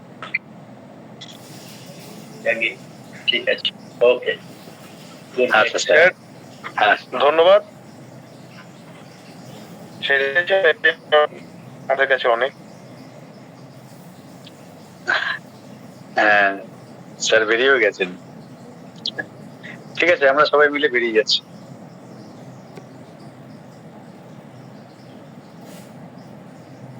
ঠিক আছে, ওকে, আচ্ছা স্যার, হ্যাঁ ধন্যবাদ। আমাদের কাছে অনেক। হ্যাঁ, স্যার বেরিয়েও গেছেন। ঠিক আছে, আমরা সবাই মিলে বেরিয়ে যাচ্ছি।